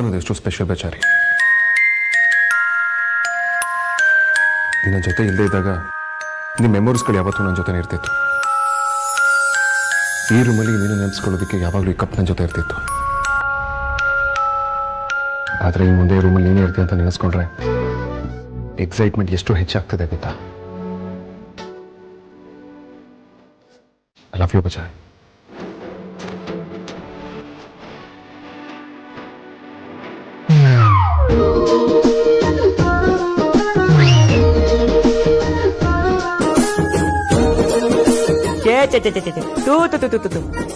ಅನ್ನೋದು ಎಷ್ಟು ಸ್ಪೆಷಲ್ ಬೇಚಾರಿ. ನಿನ್ನ ಜೊತೆ ಇಲ್ಲದೆ ಇದ್ದಾಗ ನಿಮ್ಮ ಮೆಮೊರೀಸ್ಗಳು ಯಾವತ್ತೂ ನನ್ನ ಜೊತೆ ಇರ್ತಿತ್ತು. ಈ ರೂಮಲ್ಲಿ ನೀನು ನೆನೆಸ್ಕೊಳ್ಳೋದಕ್ಕೆ ಯಾವಾಗಲೂ ಈ ಕಪ್ ನನ್ನ ಜೊತೆ ಇರ್ತಿತ್ತು. ಆದರೆ ಈ ಮುಂದೆ ರೂಮಲ್ಲಿ ನೀನೇ ಇರ್ತೀಯ ಅಂತ ನೆನೆಸ್ಕೊಂಡ್ರೆ ಎಕ್ಸೈಟ್ಮೆಂಟ್ ಎಷ್ಟು ಹೆಚ್ಚಾಗ್ತದೆ ಗೊತ್ತಾ? ಐ ಲವ್ ಯು ಬಚಾರಿ.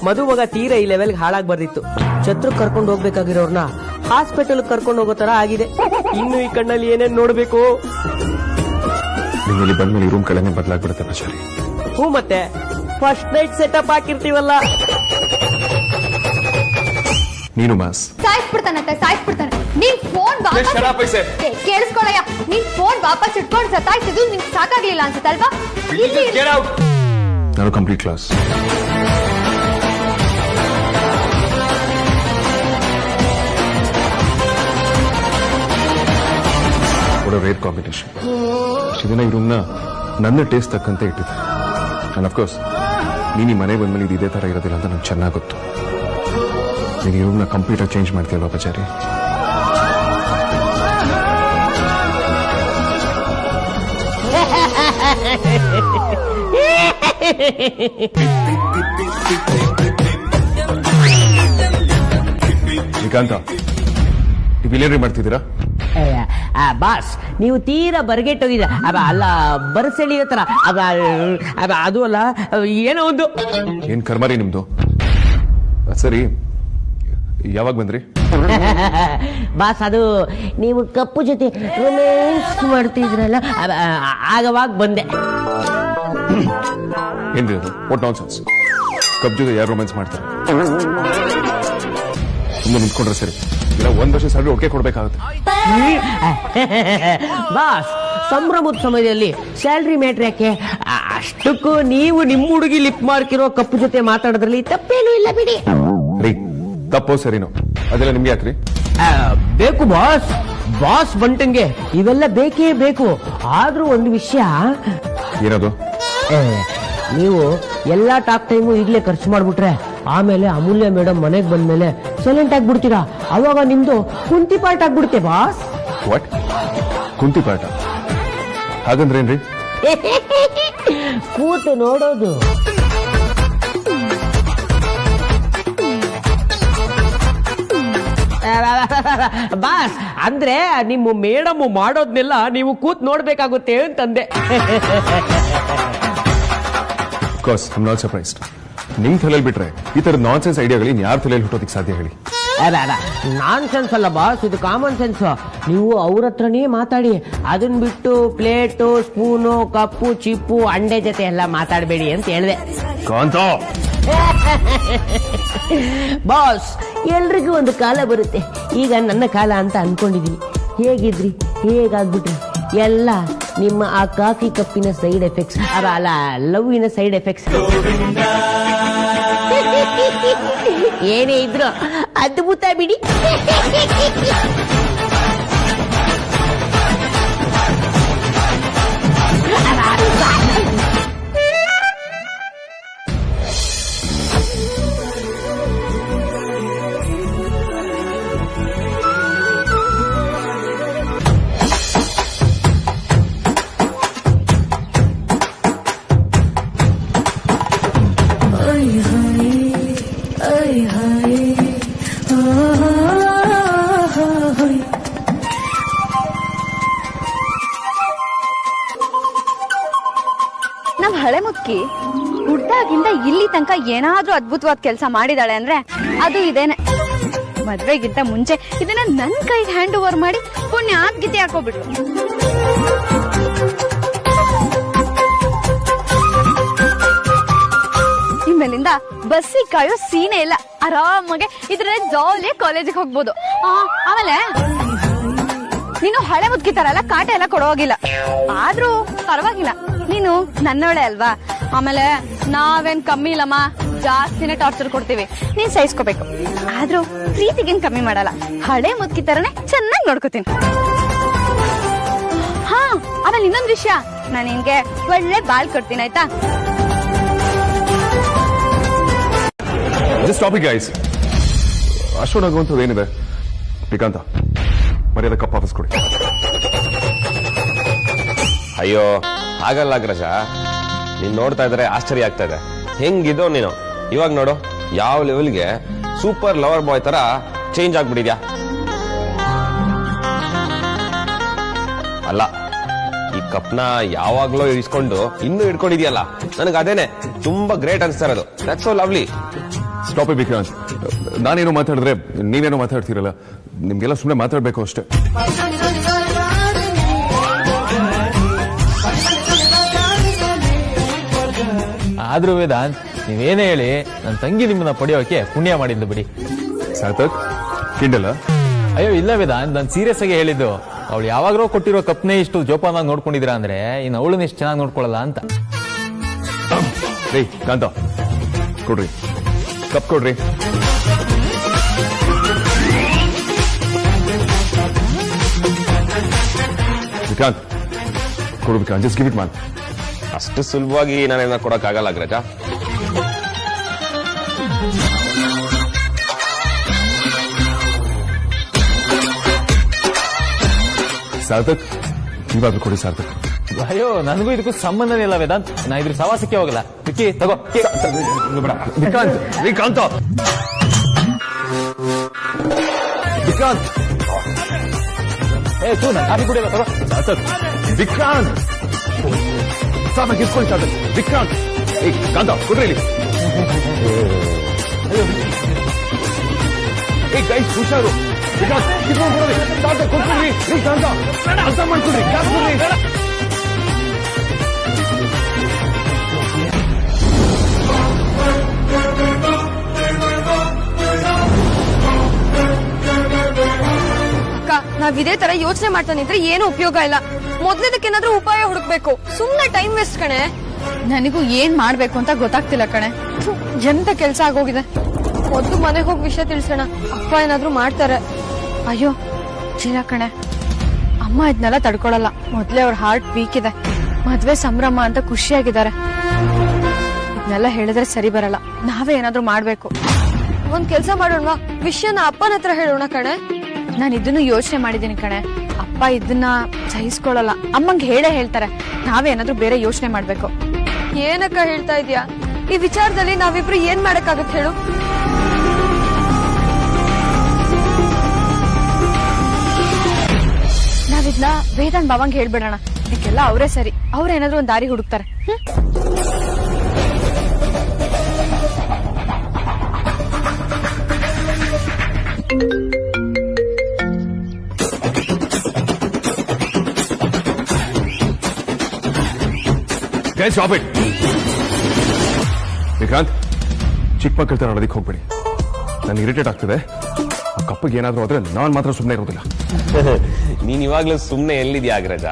ಮಧು ಮಗ ತೀರಾ ಈ ಲೆವೆಲ್ಗೆ ಹಾಳಾಗಿ ಬರ್ದಿತ್ತು. ಛತ್ರ ಕರ್ಕೊಂಡು ಹೋಗ್ಬೇಕಾಗಿರೋರ್ನ ಹಾಸ್ಪಿಟಲ್ ಕರ್ಕೊಂಡು ಹೋಗೋ ತರ ಆಗಿದೆ. ಇನ್ನು ಈ ಕಣ್ಣಲ್ಲಿ ಏನೇನ್ ನೋಡ್ಬೇಕು. ಇಲ್ಲಿ ಬಂದ್ಮೇಲೆ ಈ ರೂಮ್ ಕಡೆನೇ ಬದಲಾಗ್ಬಿಡುತ್ತೆ ಬಚಾರಿ. ಹ್ಞೂ, ಮತ್ತೆ ಫಸ್ಟ್ ನೈಟ್ ಸೆಟಪ್ ಹಾಕಿರ್ತೀವಲ್ಲ. ನೀನು ಮಾಸ್ ಸಾಯಿಸ್ಬಿಡ್ತಾನೆ. ನೀನ್ ಫೋನ್ ಕೇಳಿಸ್ಕೊಳಯ್ಯ. ನೀನ್ ಫೋನ್ ವಾಪಸ್ ಇಟ್ಕೊಂಡು ಸತಾಯಿಸಿದ್ದು ನಿನ್ ಸಾಕಾಗ್ಲಿಲ್ಲ ಅನ್ಸುತ್ತಲ್ವಾ? ನಾನು ಕಂಪ್ಲೀಟ್ ಕ್ಲಾಸ್. Rate competition. ಇಷ್ಟು ದಿನ ಈ ರೂಮ್ನ ನನ್ನ ಟೇಸ್ಟ್ ತಕ್ಕಂತೆ ಇಟ್ಟಿದ್ದೆ. ಅಂಡ್ ಅಫ್ಕೋರ್ಸ್ ನೀನು ಈ ಮನೆ ಬಂದ್ಮೇಲೆ ಇದು ಇದೇ ತರ ಇರೋದಿಲ್ಲ ಅಂತ ನಂಗೆ ಚೆನ್ನಾಗಿ ಗೊತ್ತು. ನೀನು ಈ ರೂಮ್ನ ಕಂಪ್ಲೀಟ್ ಆಗಿ ಚೇಂಜ್ ಮಾಡ್ತೀಯಲ್ವಾ ಬಚಾರಿ? ಶ್ರೀಕಾಂತ, ಇಲ್ಲೇನ್ರಿ ಮಾಡ್ತಿದ್ದೀರಾ? ಬಾಸ್, ನೀವು ತೀರಾ ಬರ್ಗೆಟ್ಟೋಗಿದ. ಅಲ್ಲ, ಬರಸೆಳಿಯೋ ತರ. ಅದು ಅಲ್ಲ, ಏನೋ ಒಂದು. ಏನ್ ಕರ್ಮರಿ ನಿಮ್ದು? ಸರಿ, ಯಾವಾಗ ಬಂದ್ರಿ? ಬಾಸ್, ಅದು ನೀವು ಕಪ್ಪು ಜೊತೆ ರೊಮ್ಯಾನ್ಸ್ ಮಾಡ್ತಿದ್ರಲ್ಲ, ಆಗವಾಗ ಬಂದೆ. ಏನ್ರಿ ಅದು? What nonsense. ಕಪ್ಪು ಜೊತೆ ಯಾರು ರೊಮ್ಯಾನ್ಸ್ ಮಾಡ್ತಾರೆ? ಸುಮ್ಮನೆ ನಿಂತ್ಕೊಂಡ್ರೆ ಸರಿ, ಇಲ್ಲ 1 ವರ್ಷ ಸ್ಯಾಲರಿ ಒಟ್ಟಿಗೆ ಕೊಡ್ಬೇಕಾಗುತ್ತೆ. ಬಾಸ್, ಸಂಭ್ರಮದ ಸಮಯದಲ್ಲಿ ಸ್ಯಾಲ್ರಿ ಮ್ಯಾಟ್ರ್ ಯಾಕೆ? ಅಷ್ಟಕ್ಕೂ ನೀವು ನಿಮ್ಮ ಹುಡುಗಿ ಲಿಪ್ ಮಾರ್ಕಿರೋ ಕಪ್ಪು ಜೊತೆ ಮಾತಾಡೋದ್ರಲ್ಲಿ ತಪ್ಪೇನೂ ಇಲ್ಲ ಬಿಡಿ. ರೀ, ತಪ್ಪೋ ಸರಿನೋ ಅದೆಲ್ಲ ನಿಮ್ಗೆ ಯಾಕ್ರಿ? ಬೇಕು ಬಾಸ್. ಬಾಸ್ ಬಂಟಂಗೆ ಇವೆಲ್ಲ ಬೇಕೇ ಬೇಕು. ಆದ್ರೂ ಒಂದು ವಿಷಯ. ಏನದು? ನೀವು ಎಲ್ಲಾ ಟಾಕ್ ಟೈಮು ಈಗಲೇ ಖರ್ಚು ಮಾಡ್ಬಿಟ್ರೆ ಆಮೇಲೆ ಅಮೂಲ್ಯ ಮೇಡಮ್ ಮನೆಗೆ ಬಂದ್ಮೇಲೆ ಸೈಲೆಂಟ್ ಆಗ್ಬಿಡ್ತೀರಾ. ಅವಾಗ ನಿಮ್ದು ಕುಂತಿ ಪಾಠ ಆಗ್ಬಿಡುತ್ತೆ ಬಾಸ್. ವಾಟ್? ಕುಂತಿ ಪಾಠ? ಹಾಗಂದ್ರೇನ್ರಿ? ಕೂತು ನೋಡೋದು. ಬಾಸ್, ಅಂದ್ರೆ ನಿಮ್ಮ ಮೇಡಮ್ ಮಾಡೋದ್ನೆಲ್ಲ ನೀವು ಕೂತ್ ನೋಡ್ಬೇಕಾಗುತ್ತೆ ಅಂತಂದೆ. Course, I am not surprised. ನಿಮ್ ತಲೆಯಲ್ಲಿ ಬಿಟ್ರೆ ಈ ತರದ ನಾನ್ ಸೆನ್ಸ್ ಐಡಿಯಾಗಳು ಯಾರ ತಲೆಯಲ್ಲಿ ಹುಟ್ಟೋದಕ್ಕೆ ಸಾಧ್ಯ ಹೇಳಿ? ನಾನ್ ಸೆನ್ಸ್ ಅಲ್ಲ ಬಾಸ್, ಇದು ಕಾಮನ್ ಸೆನ್ಸ್. ನೀವು ಅವ್ರ ಹತ್ರನೇ ಮಾತಾಡಿ. ಅದನ್ನ ಬಿಟ್ಟು ಪ್ಲೇಟು, ಸ್ಪೂನು, ಕಪ್ಪು, ಚಿಪ್ಪು, ಅಂಡೆ ಜೊತೆ ಎಲ್ಲ ಮಾತಾಡಬೇಡಿ ಅಂತ ಹೇಳಿದೆ. ಬಾಸ್, ಎಲ್ರಿಗೂ ಒಂದು ಕಾಲ ಬರುತ್ತೆ. ಈಗ ನನ್ನ ಕಾಲ ಅಂತ ಅನ್ಕೊಂಡಿದೀನಿ. ಹೇಗಿದ್ರಿ, ಹೇಗಾಗ್ಬಿಟ್ರಿ? ಎಲ್ಲ ನಿಮ್ಮ ಆ ಕಾಫಿ ಕಪ್ಪಿನ ಸೈಡ್ ಎಫೆಕ್ಟ್ಸ್. ಅಲ್ಲ, ಲವ್ವಿನ ಸೈಡ್ ಎಫೆಕ್ಟ್ಸ್. ಏನೇ ಇದ್ರು ಅದ್ಭುತ ಬಿಡಿ. ನಮ್ ಹಳೆ ಮುದ್ಕಿ ಹುಡ್ದಾಗಿಂದ ಇಲ್ಲಿ ತನಕ ಏನಾದ್ರೂ ಅದ್ಭುತವಾದ ಕೆಲಸ ಮಾಡಿದಾಳೆ ಅಂದ್ರೆ ಅದು ಇದೇನೆ. ಮದ್ವೆಗಿಂತ ಮುಂಚೆ ಇದನ್ನ ನನ್ ಕೈಗೆ ಹ್ಯಾಂಡ್ ಓವರ್ ಮಾಡಿ ಪುಣ್ಯ ಗೀತೆ ಹಾಕೋಬಿಟ್ರು. ಇನ್ಮೇಲಿಂದ ಬಸ್ಸಿಗೆ ಕಾಯೋ ಸೀನೆ ಇಲ್ಲ. ಆರಾಮಾಗೆ ಇದ್ರಲ್ಲೇ ಜಾಲಿಯ ಕಾಲೇಜಿಗೆ ಹೋಗ್ಬೋದು. ಆಮೇಲೆ ನೀನು ಹಳೆ ಮುದ್ಕಿ ತರ ಎಲ್ಲ ಕಾಟ ಎಲ್ಲ ಕೊಡೋಗಿಲ್ಲ. ಆದ್ರೂ ಪರವಾಗಿಲ್ಲ, ನೀನು ನನ್ನೋಳೆ ಅಲ್ವಾ. ಆಮೇಲೆ ನಾವೇನ್ ಕಮ್ಮಿ ಇಲ್ಲಮ್ಮ, ಜಾಸ್ತಿನೇ ಟಾರ್ಚರ್ ಕೊಡ್ತೀವಿ, ನೀನ್ ಸಹಿಸ್ಕೋಬೇಕು. ಆದ್ರೂ ಪ್ರೀತಿಗೇನ್ ಕಮ್ಮಿ ಮಾಡಲ್ಲ, ಹಳೆ ಮುದ್ಕಿ ತರನೇ ಚೆನ್ನಾಗಿ ನೋಡ್ಕೋತೀನಿ. ಹಾ, ಆಮೇಲೆ ಇನ್ನೊಂದ್ ವಿಷಯ, ನಾನು ನಿನ್ಗೆ ಒಳ್ಳೆ ಬಾಳ್ ಕೊಡ್ತೀನಿ, ಆಯ್ತಾ? Just topic guys. ಅಷ್ಟೊಂದಾಗುವಂಥದ್ದು ಏನಿದೆ? ಶ್ರೀಕಾಂತ, ಮರ್ಯಾದೆ ಕಪ್ ವಾಪಸ್ ಕೊಡಿ. ಅಯ್ಯೋ ಹಾಗಲ್ಲ ಅಗ್ರಜ, ನೀನ್ ನೋಡ್ತಾ ಇದ್ರೆ ಆಶ್ಚರ್ಯ ಆಗ್ತಾ ಇದೆ. ಹೆಂಗಿದೋ ನೀನು ಇವಾಗ ನೋಡು, ಯಾವ ಲೆವೆಲ್ಗೆ ಸೂಪರ್ ಲವರ್ ಬಾಯ್ ತರ ಚೇಂಜ್ ಆಗ್ಬಿಟ್ಟಿದ್ಯಾ. ಅಲ್ಲ, ಈ ಕಪ್ನ ಯಾವಾಗ್ಲೋ ಇಸ್ಕೊಂಡು ಇನ್ನೂ ಇಟ್ಕೊಂಡಿದ್ಯಲ್ಲ, ನನಗೆ ಅದೇನೆ ತುಂಬಾ ಗ್ರೇಟ್ ಅನ್ಸ್ತಾ ಇರೋದು. That's so lovely. Stop it Vikrant. ನಾನೇನೋ ಮಾತಾಡಿದ್ರೆ ನೀವೇನೋ ಮಾತಾಡ್ತೀರಲ್ಲ, ನಿಮ್ಗೆಲ್ಲ ಸುಮ್ಮನೆ ಮಾತಾಡ್ಬೇಕು ಅಷ್ಟೇ. ಆದ್ರೂ ವೇದಾಂತ್, ನೀವೇನೇ ಹೇಳಿ ನನ್ನ ತಂಗಿ ನಿಮ್ಮನ್ನ ಪಡೆಯೋಕೆ ಪುಣ್ಯ ಮಾಡಿದ್ದು ಬಿಡಿ. ಸಾರ್ಥಕ್ ಕಿಂಡಲ್ಲ? ಅಯ್ಯೋ ಇಲ್ಲ ವೇದಾಂತ್, ನಾನು ಸೀರಿಯಸ್ ಆಗಿ ಹೇಳಿದ್ದು. ಅವಳು ಯಾವಾಗ್ಲೋ ಕೊಟ್ಟಿರೋ ಕಪ್ನೇ ಇಷ್ಟು ಜೋಪಾನಾಗಿ ನೋಡ್ಕೊಂಡಿದ್ದೀರಾ ಅಂದ್ರೆ ಇನ್ನು ಅವಳನ್ನ ಇಷ್ಟು ಚೆನ್ನಾಗಿ ನೋಡ್ಕೊಳ್ಳಲ್ಲ ಅಂತ. ರೇ ಕಾಂತ, ಕೊಡ್ರಿ ಕಪ್ ಕೊಡ್ರಿ. ವಿಕ್ರಾಂತ್ ಕೊಡು Vikrant, just give it man. ಅಷ್ಟು ಸುಲಭವಾಗಿ ನಾನೇನ ಕೊಡಕ್ ಆಗಲ್ಲ ಅಗ್ರಜ. ಸಾರ್ಥಕ್, ನೀವಾದ್ರೂ ಕೊಡಿ ಸಾರ್ಥಕ್. ಅಯ್ಯೋ, ನನಗೂ ಇದಕ್ಕೂ ಸಂಬಂಧನೇ ಇಲ್ಲ ವೇದಾಂತ್, ನಾ ಇದ್ರ ಸವಾಸಕ್ಕೆ ಹೋಗಲ್ಲ. ವಿಕ್ಕಿ ತಗೋ. ವಿಕ್ರಾಂತ್, ವಿಕ್ರಾಂತ, ವಿಕ್ರಾಂತ್, ಏ ತೂ ನಾ ಕಾಫಿ ಕುಡಿಯಲ್ಲ, ತಗೋ. ಸಾರ್ಥಕ್, ವಿಕ್ರಾಂತ್, ಸಾರ್ಥಕ್ ಇಸ್ಕೊಳ್ಳಿ ಸಾರ್ಥಕ್. ವಿಕ್ರಾಂತ್, ಏ ಕಾಂತ ಕೊಡ್ರಿ ಇಲ್ಲಿ. ಏ ಗೈಸ್ ಹುಷಾರು. ವಿಕ್ರಾಂತ್ ಕಿತ್ಕೊಂಡು ಕೊಡ್ರಿ. ಸಾರ್ಥಕ್ ಕೊಡ್ಕೊಡ್ರಿ. ಏ ಕಾಂತ ಅರ್ಥ ಮಾಡ್ಕೊಡ್ರಿ. ಗ್ಲಾಸ್ ಕೊಡ್ರಿ. ನಾವ್ ಇದೇ ತರ ಯೋಚನೆ ಮಾಡ್ತಾನಿದ್ರೆ ಏನು ಉಪಯೋಗ ಇಲ್ಲ. ಮೊದ್ಲೇದಕ್ಕೇನಾದ್ರೂ ಉಪಾಯ ಹುಡುಕ್ಬೇಕು, ಸುಮ್ನೆ ಟೈಮ್ ವೇಸ್ಟ್ ಕಣೆ. ನನಗೂ ಏನ್ ಮಾಡ್ಬೇಕು ಅಂತ ಗೊತ್ತಾಗ್ತಿಲ್ಲ ಕಣೆ. ಎಂತ ಕೆಲ್ಸ ಆಗೋಗಿದೆ. ಮೊದ್ಲು ಮನೆಗೆ ಹೋಗಿ ವಿಷಯ ತಿಳಿಸೋಣ, ಅಪ್ಪ ಏನಾದ್ರೂ ಮಾಡ್ತಾರೆ. ಅಯ್ಯೋ ಚೀಲ ಕಣೆ, ಅಮ್ಮ ಇದನ್ನೆಲ್ಲ ತಡ್ಕೊಳಲ್ಲ. ಮೊದ್ಲೇ ಅವ್ರ ಹಾರ್ಟ್ ವೀಕ್ ಇದೆ, ಮದ್ವೆ ಸಂಭ್ರಮ ಅಂತ ಖುಷಿಯಾಗಿದ್ದಾರೆ. ಇದನ್ನೆಲ್ಲ ಹೇಳಿದ್ರೆ ಸರಿ ಬರಲ್ಲ, ನಾವೇ ಏನಾದ್ರೂ ಮಾಡ್ಬೇಕು. ಒಂದ್ ಕೆಲ್ಸ ಮಾಡೋಣವಾ, ವಿಷಯನ ಅಪ್ಪನ ಹತ್ರ ಹೇಳೋಣ ಕಣೆ. ನಾನು ಇದನ್ನು ಯೋಚನೆ ಮಾಡಿದೀನಿ ಕಣೆ. ಅಪ್ಪ ಇದನ್ನ ಸಹಿಸ್ಕೊಳ್ಳಲ್ಲ, ಅಮ್ಮಂಗೆ ಹೇಳೇ ಹೇಳ್ತಾರೆ. ನಾವೇ ಏನಾದ್ರೂ ಬೇರೆ ಯೋಚನೆ ಮಾಡ್ಬೇಕು. ಏನಕ್ಕ ಹೇಳ್ತಾ ಇದ್ಯಾ? ಈ ವಿಚಾರದಲ್ಲಿ ನಾವಿಬ್ರು ಏನ್ ಮಾಡಕ್ಕಾಗತ್ತೆ ಹೇಳು? ನಾವಿದ್ನ ವೇದಾಂತ್ ಬಾವಂಗ್ ಹೇಳ್ಬಿಡೋಣ. ಇದಕ್ಕೆಲ್ಲ ಅವರೇ ಸರಿ, ಅವ್ರೇನಾದ್ರೂ ಒಂದ್ ದಾರಿ ಹುಡುಕ್ತಾರೆ. Guys stop it. ವಿಕ್ರಾಂತ್, ಚಿಕ್ಕ ಮಕ್ಕಳ ತರ ನೋಡೋದಕ್ಕೆ ಹೋಗ್ಬೇಡಿ. ನನ್ಗೆ ಇರಿಟೇಟ್ ಆಗ್ತದೆ. ಆ ಕಪ್ಪಿಗೆ ಏನಾದ್ರೂ ಆದ್ರೆ ನಾನ್ ಮಾತ್ರ ಸುಮ್ಮನೆ ಇರೋದಿಲ್ಲ. ನೀನ್ ಇವಾಗ್ಲೂ ಸುಮ್ನೆ ಎಲ್ಲಿದ್ಯಾ ಅಗ್ರಜ?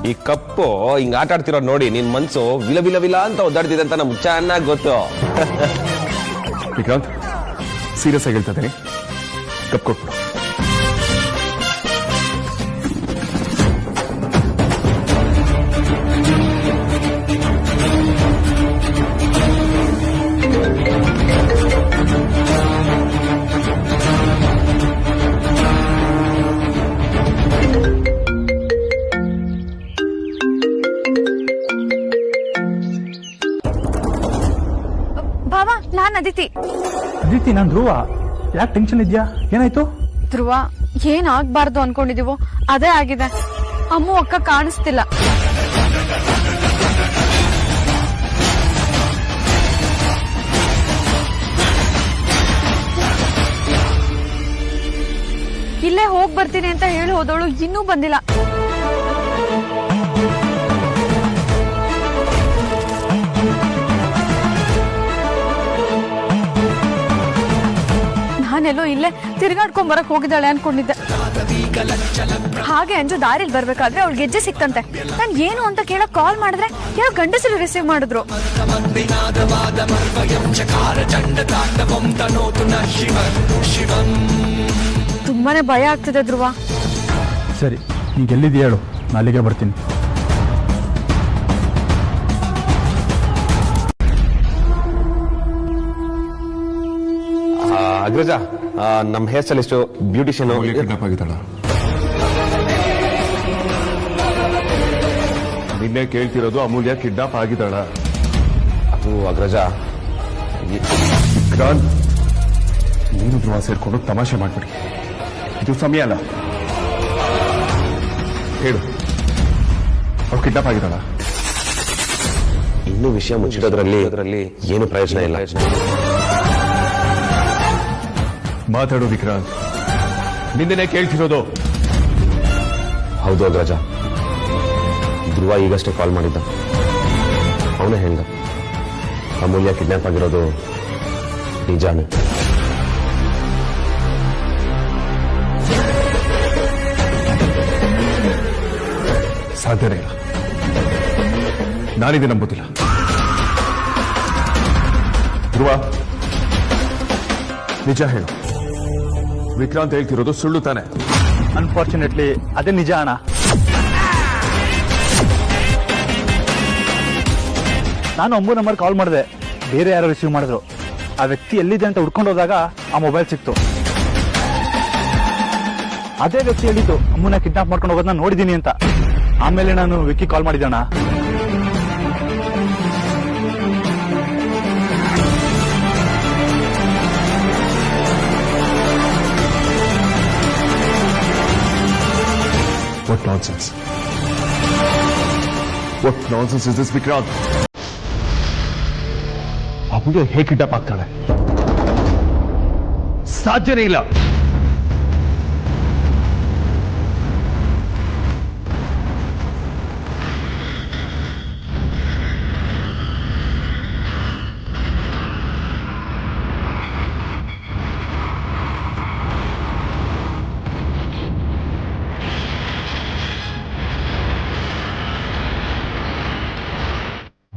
ಈ ಕಪ್ಪು ಹಿಂಗ್ ಆಟ ಆಡ್ತಿರೋದ್ ನೋಡಿ ನಿನ್ ಮನ್ಸು ವಿಲ ವಿಲ ವಿಲ ಅಂತ ಒದ್ದಾಡ್ತಿದೆ ಅಂತ ನಮ್ಗೆ ಚೆನ್ನಾಗಿ ಗೊತ್ತು. ವಿಕ್ರಾಂತ್, ಸೀರಿಯಸ್ ಆಗಿ ಹೇಳ್ತಾ ಇದ್ದೀನಿ, ಕಪ್ ಕೊಟ್ಬಿಡು. ಬಾವಾ, ನಾನ್ ಅದಿತಿ. ಅದಿತಿ, ನಾನ್ ಧ್ರುವ. ಯಾಕೆ ಟೆನ್ಷನ್ ಇದ್ಯಾ? ಏನಾಯ್ತು? ಧ್ರುವ, ಏನ್ ಆಗ್ಬಾರ್ದು ಅನ್ಕೊಂಡಿದೀವೋ ಅದೇ ಆಗಿದೆ. ಅಮ್ಮು ಅಕ್ಕ ಕಾಣಿಸ್ತಿಲ್ಲ. ಇಲ್ಲೇ ಹೋಗ್ ಬರ್ತೀನಿ ಅಂತ ಹೇಳಿ ಹೋದವಳು ಇನ್ನೂ ಬಂದಿಲ್ಲ. ನಾನೆಲ್ಲೋ ಇಲ್ಲೇ ತಿರ್ಗಾಡ್ಕೊಂಡ್ ಬರಕ್ ಹೋಗಿದ್ದಾಳೆ ಅನ್ಕೊಂಡಿದ್ದೆ. ಹಾಗೆ ಅಂಜು ದಾರಿಲಿ ಬರ್ಬೇಕಾದ್ರೆ ಅವಳು ಗೆಜ್ಜೆ ಸಿಕ್ತಂತೆ. ನಾನ್ ಏನು ಅಂತ ಕೇಳಕ್ ಕಾಲ್ ಮಾಡಿದ್ರೆ ಯಾರೋ ಗಂಡಸರು ರಿಸೀವ್ ಮಾಡಿದ್ರು. ತುಂಬಾನೇ ಭಯ ಆಗ್ತಿದೆ ಧ್ರುವ. ಸರಿ, ಈಗ ಎಲ್ಲಿದ್ದೀಯ ಹೇಳು, ನಾನು ಅಲ್ಲಿಗೆ ಬರ್ತೀನಿ. ಅಗ್ರಜ, ನಮ್ಮ ಹೇರ್ ಸ್ಟೈಲಿಸ್ಟು, ಬ್ಯೂಟಿಷಿಯನ್ ಕಿಡ್ನಾಪ್ ಆಗಿದ್ದಾಳ. ನಿನ್ನೆ ಕೇಳ್ತಿರೋದು ಅಮೂಲ್ಯ ಕಿಡ್ನಾಪ್ ಆಗಿದ್ದಾಳ. ಅದು ಅಗ್ರಜ, ವಿಕ್ರಾಂತ್, ನೀನು ಧ್ರುವ ಸೇರ್ಕೊಂಡು ತಮಾಷೆ ಮಾಡ್ಬಿಡಿ. ಇದು ಸಮಯ ಅಲ್ಲ. ಹೇಳು, ಅವ್ರು ಕಿಡ್ನಾಪ್ ಆಗಿದ್ದಾಳ? ಇನ್ನೂ ವಿಷಯ ಮುಚ್ಚಿಡೋದ್ರಲ್ಲಿ ಏನು ಪ್ರಯೋಜನ ಇಲ್ಲ. ಮಾತಾಡು ವಿಕ್ರಾಂತ್, ನಿನ್ನೆ ಕೇಳ್ತಿರೋದು. ಹೌದು ಅಗ್ರಜ, ಧ್ರುವ ಈಗಷ್ಟೇ ಕಾಲ್ ಮಾಡಿದ್ದ. ಅವನೇ ಹೇಳ್ದ ಅಮೂಲ್ಯ ಕಿಡ್ನಾಪ್ ಆಗಿರೋದು ನಿಜಾನೇ. ಸಾಧ್ಯನೇ ಇಲ್ಲ, ನಾನಿದೆ ನಂಬುದಿಲ್ಲ. ಧ್ರುವ, ನಿಜ ಹೇಳು, ವಿಕ್ರಾಂತ್ ಹೇಳ್ತಿರೋದು ಸುಳ್ಳು ತಾನೆ? ಅನ್ಫಾರ್ಚುನೇಟ್ಲಿ ಅದೇ ನಿಜ ಅಣ್ಣ. ನಾನು 9 ನಂಬರ್ ಕಾಲ್ ಮಾಡಿದೆ, ಬೇರೆ ಯಾರೋ ರಿಸೀವ್ ಮಾಡಿದ್ರು. ಆ ವ್ಯಕ್ತಿ ಎಲ್ಲಿದೆ ಅಂತ ಹುಡ್ಕೊಂಡು ಹೋದಾಗ ಆ ಮೊಬೈಲ್ ಸಿಕ್ತು. ಅದೇ ವ್ಯಕ್ತಿ ಹೇಳಿದ್ದು ಅಮ್ಮನ ಕಿಡ್ನಾಪ್ ಮಾಡ್ಕೊಂಡು ಹೋಗೋದನ್ನ ನೋಡಿದೀನಿ ಅಂತ. ಆಮೇಲೆ ನಾನು ವಿಕ್ಕಿ ಕಾಲ್ ಮಾಡಿದ್ದಣ್ಣ. What nonsense? What nonsense is this, Vikrant? ಅಮೂಲ್ಯ ಹೇಗೆ ಕಿಡ್ನಾಪ್ ಆಗ್ತಾಳೆ? ಸಾಧ್ಯನೇ ಇಲ್ಲ.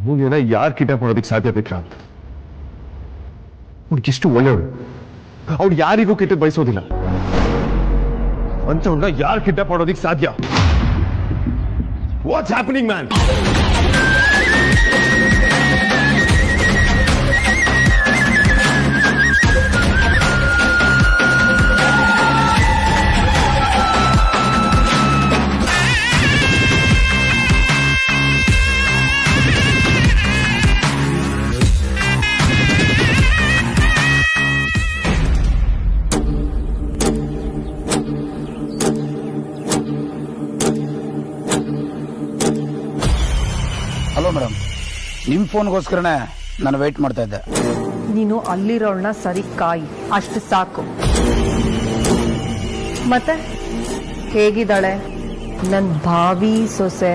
ಅಮೂಲ್ಯನ ಯಾರು ಕಿಡ್ನಾಪ್ ಮಾಡೋದಕ್ಕೆ ಸಾಧ್ಯ ವಿಕ್ರಾಂತ್? ಎಷ್ಟು ಒಳ್ಳೆಯವಳು, ಅವ್ಳು ಯಾರಿಗೂ ಕೆಟ್ಟದ್ದು ಬಯಸೋದಿಲ್ಲ. ಅಂತವ್ಳನ್ನ ಯಾರು ಕಿಡ್ನಾಪ್ ಮಾಡೋದಕ್ಕೆ ಸಾಧ್ಯ? What's happening man? Hello madam, ನಿಮ್ ಫೋನ್ಗೋಸ್ಕರನೇ ನಾನು ವೇಟ್ ಮಾಡ್ತಾ ಇದ್ದೆ. ನೀನು ಅಲ್ಲಿರೋಳನ್ನ ಸರಿ ಕಾಯಿ, ಅಷ್ಟು ಸಾಕು. ಮತ್ತೆ ಹೇಗಿದ್ದಾಳೆ ನನ್ ಭಾವಿ ಸೊಸೆ?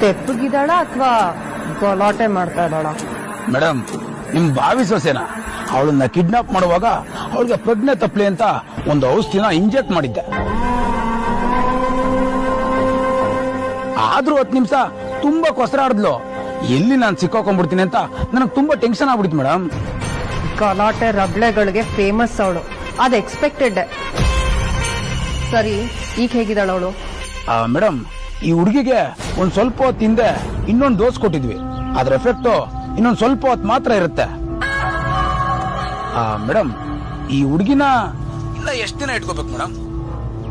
ತೆಪ್ಪಗಿದ್ದಾಳ ಅಥವಾ ಗಲಾಟೆ ಮಾಡ್ತಾ ಇದ್ದಾಳ? ಮೇಡಮ್, ನಿಮ್ ಭಾವಿ ಸೊಸೆನ ಅವಳನ್ನ ಕಿಡ್ನಾಪ್ ಮಾಡುವಾಗ ಅವಳಿಗೆ ಪ್ರಜ್ಞೆ ತಪ್ಪಲಿ ಅಂತ ಒಂದು ಔಷಧಿನ ಇಂಜೆಕ್ಟ್ ಮಾಡಿದ್ದೆ. ಆದ್ರೂ 10 ನಿಮಿಷ ತುಂಬಾ ಕೊಸರಾಡಿದ್ಲು. ಎಲ್ಲಿ ನಾನು ಸಿಕ್ಕಾಕೊಂಡ್ಬಿಡ್ತೀನಿ ಅಂತ ನನಗೆ ತುಂಬಾ ಟೆನ್ಷನ್ ಆಗ್ಬಿಡ್ತು ಮೇಡಮ್. ಗಲಾಟೆ ರಬ್ಳೆಗಳಿಗೆ ಫೇಮಸ್ ಅವಳು, ಅದು ಎಕ್ಸ್ಪೆಕ್ಟೆಡ್. ಸರಿ, ಈಗ ಹೇಗಿದ್ದಾಳ ಅವಳು? ಮೇಡಮ್, ಈ ಹುಡುಗಿಗೆ ಒಂದ್ ಸ್ವಲ್ಪ ಹೊತ್ತು ಹಿಂದೆ ಇನ್ನೊಂದು ಡೋಸ್ ಕೊಟ್ಟಿದ್ವಿ. ಅದ್ರ ಎಫೆಕ್ಟ್ ಇನ್ನೊಂದ್ ಸ್ವಲ್ಪ ಹೊತ್ತು ಮಾತ್ರ ಇರುತ್ತೆ. ಮೇಡಮ್, ಈ ಹುಡುಗಿನ ಇನ್ನ ಎಷ್ಟು ದಿನ ಇಟ್ಕೋಬೇಕು ಮೇಡಮ್?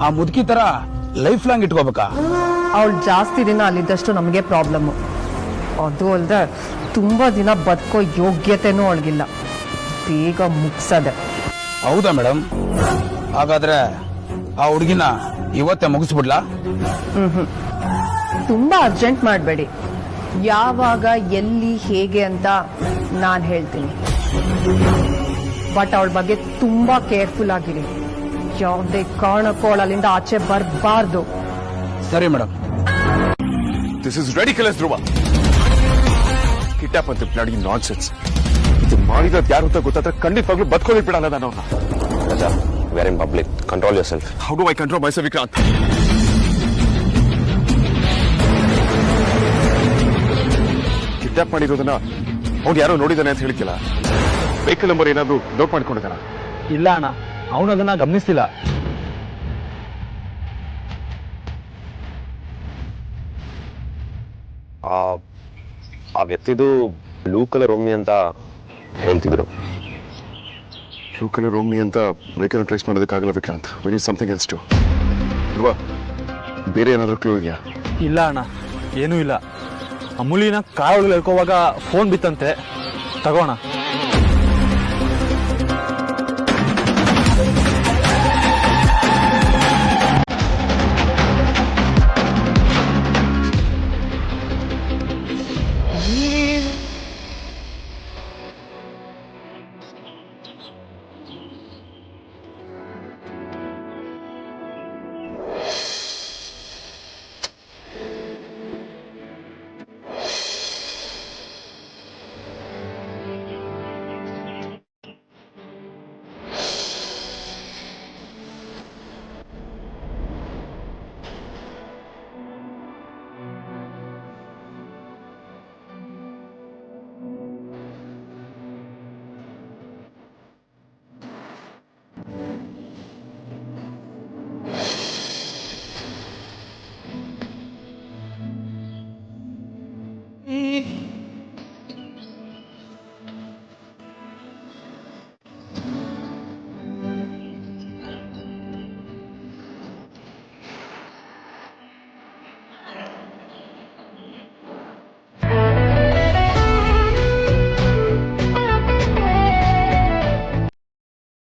ಆ ಮುದುಕಿ ತರ ಲೈಫ್ ಲಾಂಗ್ ಇಟ್ಕೋಬೇಕಾ? ಅವಳು ಜಾಸ್ತಿ ದಿನ ಅಲ್ಲಿದ್ದಷ್ಟು ನಮಗೆ ಪ್ರಾಬ್ಲಮ್. ಅದು ಅಲ್ಲದೆ ತುಂಬಾ ದಿನ ಬದುಕೋ ಯೋಗ್ಯತೆನೂ ಅವಳಿಗಿಲ್ಲ. ಬೇಗ ಮುಗಿಸದೆ. ಹೌದಾ ಮೇಡಮ್? ಹಾಗಾದ್ರೆ ಆ ಹುಡುಗಿನ ಇವತ್ತೇ ಮುಗಿಸ್ಬಿಡ್ಲಾ? ತುಂಬಾ ಅರ್ಜೆಂಟ್ ಮಾಡಬೇಡಿ. ಯಾವಾಗ, ಎಲ್ಲಿ, ಹೇಗೆ ಅಂತ ನಾನು ಹೇಳ್ತೀನಿ. ಬಟ್ ಅವಳ ಬಗ್ಗೆ ತುಂಬಾ ಕೇರ್ಫುಲ್ ಆಗಿರಿ. ಯಾವುದೇ ಕಾರಣಕ್ಕೂ ಅವಳಲ್ಲಿಂದ ಆಚೆ ಬರಬಾರ್ದು. ಸರಿ madam. This is ridiculous Dhruva. Kidnap ಅಂತ ಬ್ಲಡಿ ನಾನ್ಸೆನ್ಸ್. ಇದು ಮಾಡಿರೋದು ಯಾರು ಅಂತ ಗೊತ್ತಾದ್ರೆ ಖಂಡಿತವಾಗ್ಲೂ ಬದುಕೋದಿಕ್ ಬಿಡಲ್ಲ ನಾನು ಅವ್ರನ್ನ. Raja, we are in public. Control yourself. How do I control myself, Vikrant? Kidnap ಮಾಡಿರೋದನ್ನ ಅವ್ನು ಯಾರೋ ನೋಡಿದಾನೆ ಅಂತ ಹೇಳಿಕ್ಕಿಲ್ಲ. ವೆಹಿಕಲ್ ನಂಬರ್ ಏನಾದ್ರು ನೋಟ್ ಮಾಡ್ಕೊಂಡಿದ್ದಾನ? ಇಲ್ಲ ಅಣ್ಣ, ಅವನು ಅದನ್ನ ಗಮನಿಸ್ತಿಲ್ಲ. ಆ ವ್ಯಕ್ತಿದು ಬ್ಲೂ ಕಲರ್ ಒಮ್ಮೆ ಅಂತ ಹೇಳ್ತಿದ್ರು. ಬ್ಲೂ ಕಲರ್ ಓಮ್ನಿ ಅಂತ ವೆಹಿಕಲ್ ಟ್ರೇಸ್ ಮಾಡೋದಕ್ಕಾಗಲ್ಲ Vikrant. We need something else too. ಇಲ್ವಾ ಬೇರೆ ಏನಾದರೂ ಕ್ಲೂ ಇದೆಯಾ? ಇಲ್ಲ ಅಣ್ಣ, ಏನೂ ಇಲ್ಲ. ಅಮೂಲಿನ ಕಾರ್ ಒಳಗೆ ಹೇಳ್ಕೋವಾಗ ಫೋನ್ ಬಿತ್ತಂತೆ, ತಗೋಣ.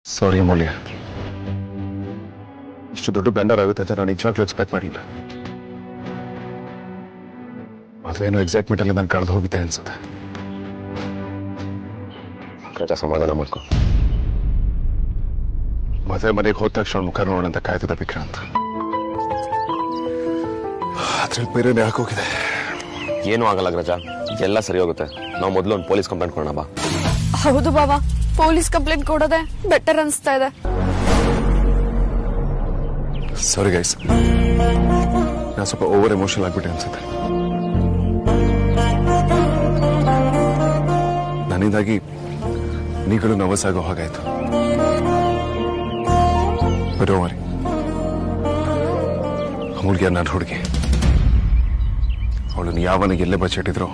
ಸಾರಿ ಅಮೂಲ್ಯ, ಇಷ್ಟು ದೊಡ್ಡ ಬ್ಲೆಂಡರ್ ಆಗುತ್ತೆ ಅಂತ ನಾನು ನಿಜವಾಗ್ಲೂ ಎಕ್ಸ್ಪೆಕ್ಟ್ ಮಾಡಿಲ್ಲ. ಅದೇನೋ ಎಕ್ಸೈಟ್ಮೆಂಟ್ ಅಲ್ಲಿ ನಾನು ಕಳೆದು ಹೋಗಿದ್ದೆ ಅನ್ಸುತ್ತೆ. ರಾಜಾ, ಸಮಾಧಾನ ಮಾಡ್ಕೊ. ಮತ್ತೆ ಮನೆಗೆ ಹೋದ ತಕ್ಷಣ ಮುಖ ನೋಡೋಣ ಅಂತ ಕಾಯ್ತಿದ್ದ ವಿಕ್ರಾಂತ್. ಅದ್ರಲ್ಲಿ ಬೇರೆ ಯಾಕೆ ಹೋಗಿದೆ? ಏನೂ ಆಗಲ್ಲ ರಾಜಾ, ಎಲ್ಲ ಸರಿ ಹೋಗುತ್ತೆ. ನಾವು ಮೊದಲು ಒಂದು ಪೊಲೀಸ್ ಕಂಪ್ಲೇಂಟ್ ಕೊಡೋಣ ಬಾ. ಹೌದು ಬಾಬಾ, ಪೊಲೀಸ್ ಕಂಪ್ಲೇಂಟ್ ಕೊಡೋದೆ ಬೆಟರ್ ಅನ್ಸ್ತಾ ಇದೆ. ಸಾರಿ ಗೈಸ್, ನಾನು ಸ್ವಲ್ಪ ಓವರ್ ಎಮೋಷನಲ್ ಆಗ್ಬಿಟ್ಟೆ ಅನ್ಸುತ್ತೆ. ನನ್ನಿಂದಾಗಿ ನೀಗಳು ನರ್ವಸ್ ಆಗೋ ಹಾಗಾಯ್ತು. ಬರೋವರಿ ಅಮೂಲ್ಗೆ ನಾನು ಹುಡುಗಿ, ಅವಳನ್ನು ಯಾವನಿಗೆ ಎಲ್ಲೇ ಬಚ್ಚಿಟ್ಟಿದ್ರು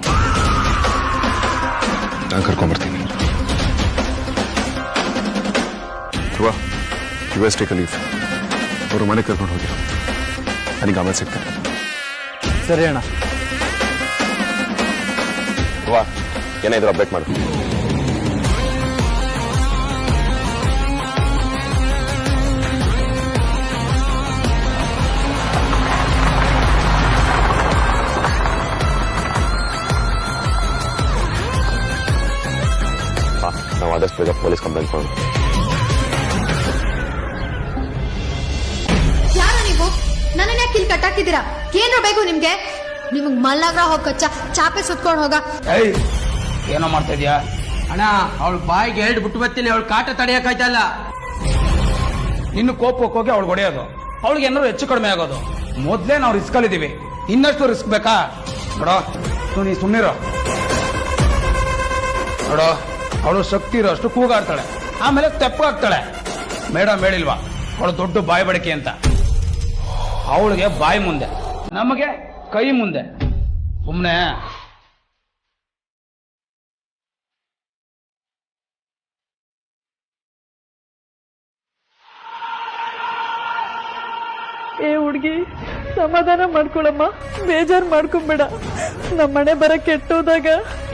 ನಾನು ಕರ್ಕೊಂಡ್ಬರ್ತೀನಿ. ಧ್ರುವ, US ಟೇಕ್ ಲೀವ್. ಅವರು ಮನೆ ಕರ್ಕೊಂಡು ಹೋಗಿರೋ. ನನಗೆ ಆಮೇಲೆ ಸಿಗ್ತೇನೆ. ಸರಿ ಅಣ್ಣ. ವಾ, ಏನಾದ್ರು ಅಪ್ಡೇಟ್ ಮಾಡು. ನಾವು ಆದಷ್ಟು ಬೇಗ ಪೊಲೀಸ್ ಕಂಪ್ಲೇಂಟ್ ಕೊಡೋಣ. ಯಾರು ನೀವು? ನನ್ನನ್ನ ಯಾಕೆ ಇಲ್ಲಿ ಕಟ್ಟಾಕಿದ್ದೀರಾ? ಏನ್ರ ಬೇಕು ನಿಮ್ಗೆ? ನಿಮಗ್ ಮಲ್ಲಾಗ್ರ ಹೋಗ್ ಕಚ್ಚ, ಚಾಪೆ ಸುತ್ಕೊಂಡು ಹೋಗ. ಏನೋ ಮಾಡ್ತಾ ಇದೀಯಾ? ಅಣ್ಣ, ಅವಳ ಬಾಯಿಗೆ ಎರಡು ಬಿಟ್ಟು ಬರ್ತೀನಿ. ಅವಳು ಕಾಟ ತಡೆಯಕ್ಕಾಯ್ತಲ್ಲ. ನಿನ್ನ ಕೋಪಕ್ಕೆ ಹೋಗಿ ಅವಳು ಹೊಡೆಯೋದು, ಅವಳಿಗೆ ಏನಾದ್ರು ಹೆಚ್ಚು ಕಡಿಮೆ ಆಗೋದು. ಮೊದ್ಲೇ ನಾವು ರಿಸ್ಕ್ ಅಲ್ಲಿದ್ದೀವಿ, ಇನ್ನಷ್ಟು ರಿಸ್ಕ್ ಬೇಕಾ? ನೋಡೋ, ನೀ ಸುಮ್ಮನಿರೋ. ನೋಡೋ, ಅವಳು ಶಕ್ತಿ ಇರೋ ಅಷ್ಟು ಕೂಗಾಡ್ತಾಳೆ, ಆಮೇಲೆ ತೆಪ್ಪಗಾಗ್ತಾಳೆ. ಮೇಡಮ್ ಹೇಳಿಲ್ವಾ ಅವಳು ದೊಡ್ಡ ಬಾಯಿ ಬಡಿಕೆ ಅಂತ? ಅವಳಿಗೆ ಬಾಯಿ ಮುಂದೆ, ನಮಗೆ ಕೈ ಮುಂದೆ. ಸುಮ್ಮನೆ ಏ ಹುಡ್ಗಿ, ಸಮಾಧಾನ ಮಾಡ್ಕೊಳಮ್ಮ, ಬೇಜಾರ್ ಮಾಡ್ಕೊಂಬೇಡ. ನಮ್ಮನೆ ಬರ ಕೆಟ್ಟೋದಾಗ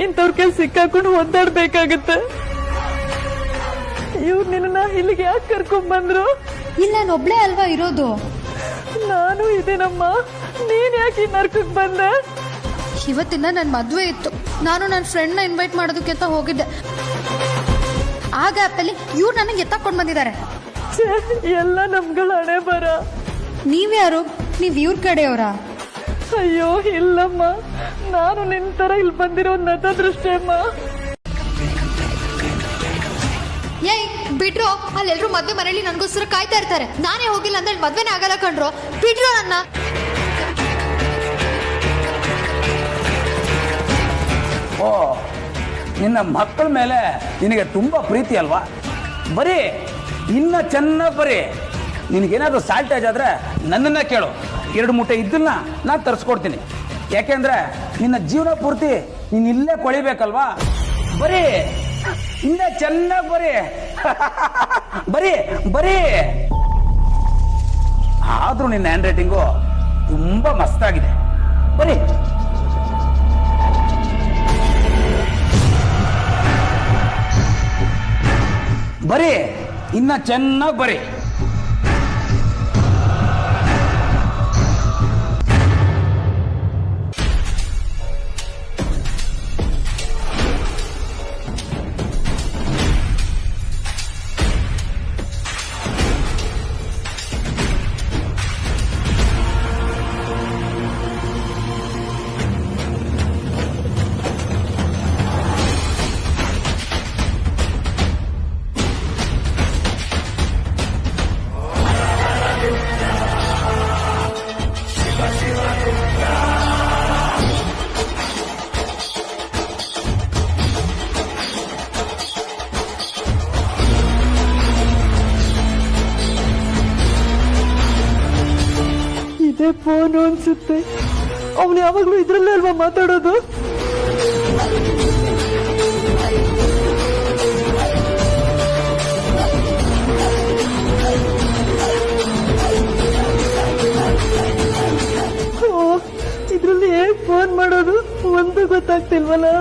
ಇಂಥವ್ರ ಕೈ ಸಿಕ್ಕಾಕೊಂಡು ಒದ್ದಾಡ್ಬೇಕಾಗತ್ತೆ. ಇವ್ರು ನಿನ್ನ ಇಲ್ಲಿಗೆ ಯಾಕೆ ಕರ್ಕೊಂಡ್ ಬಂದ್ರು? ಇಲ್ಲ, ನಾನೊಬ್ಳೇ ಅಲ್ವಾ ಇರೋದು. ನಾನು ಇದೇನಮ್ಮ, ನೀನ್ ಯಾಕೆ ಈ ನರ್ಕಕ್ ಬಂದೆ? ಇವತ್ತಿಂದ ನನ್ ಮದ್ವೆ ಇತ್ತು. ನಾನು ನನ್ನ ಫ್ರೆಂಡ್ನ ಇನ್ವೈಟ್ ಮಾಡೋದಕ್ಕೆ ಅಂತ ಹೋಗಿದ್ದೆ. ಆ ಗ್ಯಾಪಲ್ಲಿ ಇವ್ರು ನನಗೆ ಎತ್ತಾಕೊಂಡ್ ಬಂದಿದ್ದಾರೆ. ಎಲ್ಲ ನಮ್ಗಳ ಹಣೆ ಬರ. ನೀವ್ಯಾರು? ನೀವ್ ಇವ್ರ ಕಡೆಯವರಾ? ಅಯ್ಯೋ ಇಲ್ಲಮ್ಮ, ನಾನು ನಿನ್ ತರ ಇಲ್ಲಿ ಬಂದಿರೋ ನತ ದೃಷ್ಟಿಯಮ್ಮ. ಏಯ್, ಬಿಡ್ರೋ, ಅಲ್ಲೆಲ್ರು ಮದ್ವೆ ಮನೇಲಿ ನನ್ಗೋಸ್ಕರ ಕಾಯ್ತಾ ಇರ್ತಾರೆ. ನಾನೇ ಹೋಗಿಲ್ಲ ಅಂದ್ರೆ ಮದ್ವೆನೇ ಆಗಲ್ಲ ಕಣ್ರೋ. ಬಿಡ್ರೋ ನನ್ನ. ಓ, ನಿನ್ನ ಮಕ್ಕಳ ಮೇಲೆ ನಿನಗೆ ತುಂಬಾ ಪ್ರೀತಿ ಅಲ್ವಾ? ಬರೀ ಇನ್ನ ಚೆನ್ನಾಗಿ ಬರೀ. ನಿನಗೇನಾದ್ರೂ ಸಾಲ್ಟೇಜ್ ಆದ್ರೆ ನನ್ನನ್ನ ಕೇಳು, 2 ಮೂಟೆ ಇದ್ದನ್ನ ನಾನು ತರಿಸ್ಕೊಡ್ತೀನಿ. ಯಾಕೆಂದ್ರೆ ನಿನ್ನ ಜೀವನ ಪೂರ್ತಿ ನೀನ್ ಇಲ್ಲೇ ಕೊಳಿಬೇಕಲ್ವಾ? ಬರೀ ಇನ್ನ ಚೆನ್ನಾಗಿ ಬರೀ ಬರೀ ಬರೀ. ಆದ್ರೂ ನಿನ್ನ ಹ್ಯಾಂಡ್ ರೈಟಿಂಗು ತುಂಬಾ ಮಸ್ತಾಗಿದೆ. ಬರೀ ಬರೀ ಇನ್ನ ಚೆನ್ನಾಗಿ ಬರೀ. ಇದೇ ಫೋನು ಅನ್ಸುತ್ತೆ. ಅವನು ಯಾವಾಗ್ಲೂ ಇದ್ರಲ್ಲೇ ಅಲ್ವಾ ಮಾತಾಡೋದು? ಇದ್ರಲ್ಲಿ ಹೇಗ್ ಫೋನ್ ಮಾಡೋದು ಒಂದು ಗೊತ್ತಾಗ್ತಿಲ್ವಲ್ಲ.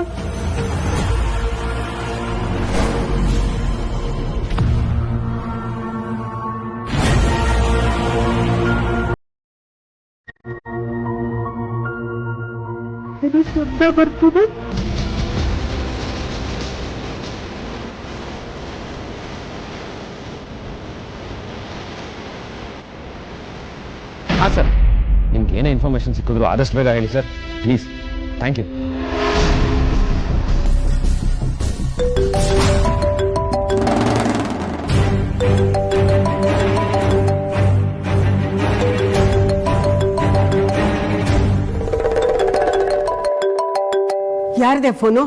ಶಬ್ದ ಬರ್ತದೆ. ಹಾಂ ಸರ್, ನಿಮ್ಗೆ ಏನೇ ಇನ್ಫಾರ್ಮೇಶನ್ ಸಿಕ್ಕಿದ್ರು ಆದಷ್ಟು ಬೇಗ ಹೇಳಿ ಸರ್, ಪ್ಲೀಸ್. Thank you. ಯಾರದೇ ಫೋನು?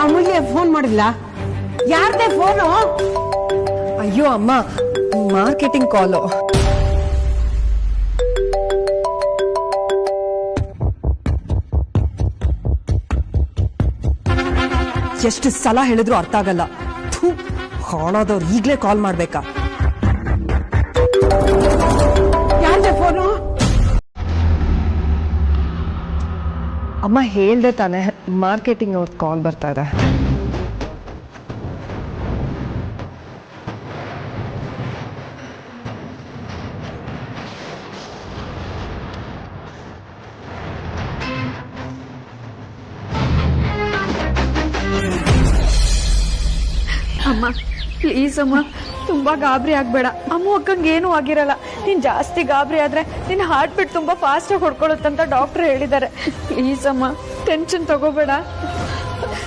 ಅಮೂಲ್ಯ ಫೋನ್ ಮಾಡಿಲ್ಲ. ಯಾರದೇ ಫೋನು? ಅಯ್ಯೋ ಅಮ್ಮ, ಮಾರ್ಕೆಟಿಂಗ್ ಕಾಲು. ಎಷ್ಟು ಸಲ ಹೇಳಿದ್ರು ಅರ್ಥ ಆಗಲ್ಲ. ಹಾಳಾದವ್ರು ಈಗ್ಲೇ ಕಾಲ್ ಮಾಡ್ಬೇಕಾ? ಯಾರದೇ ಫೋನು? ಅಮ್ಮ ಹೇಳ್ದೆ ತಾನೆ, ಮಾರ್ಕೆಟಿಂಗ್ ಅವ್ರ ಕಾಲ್ ಬರ್ತಾ ಇದೆ. ಅಮ್ಮ ಪ್ಲೀಸ್ ಅಮ್ಮ, ತುಂಬಾ ಗಾಬರಿ ಆಗ್ಬೇಡ. ಅಮ್ಮ ಅಕ್ಕಂಗೆ ಏನೂ ಆಗಿರಲ್ಲ. ನೀನ್ ಜಾಸ್ತಿ ಗಾಬರಿ ಆದ್ರೆ ನಿನ್ನ ಹಾರ್ಟ್ ಬೀಟ್ ತುಂಬಾ ಫಾಸ್ಟ್ ಆಗಿ ಹೊಡ್ಕೊಳ್ಳುತ್ತಂತ ಡಾಕ್ಟರ್ ಹೇಳಿದ್ದಾರೆ. ಪ್ಲೀಸ್ ಅಮ್ಮ, ಟೆನ್ಷನ್ ತಗೋಬೇಡ.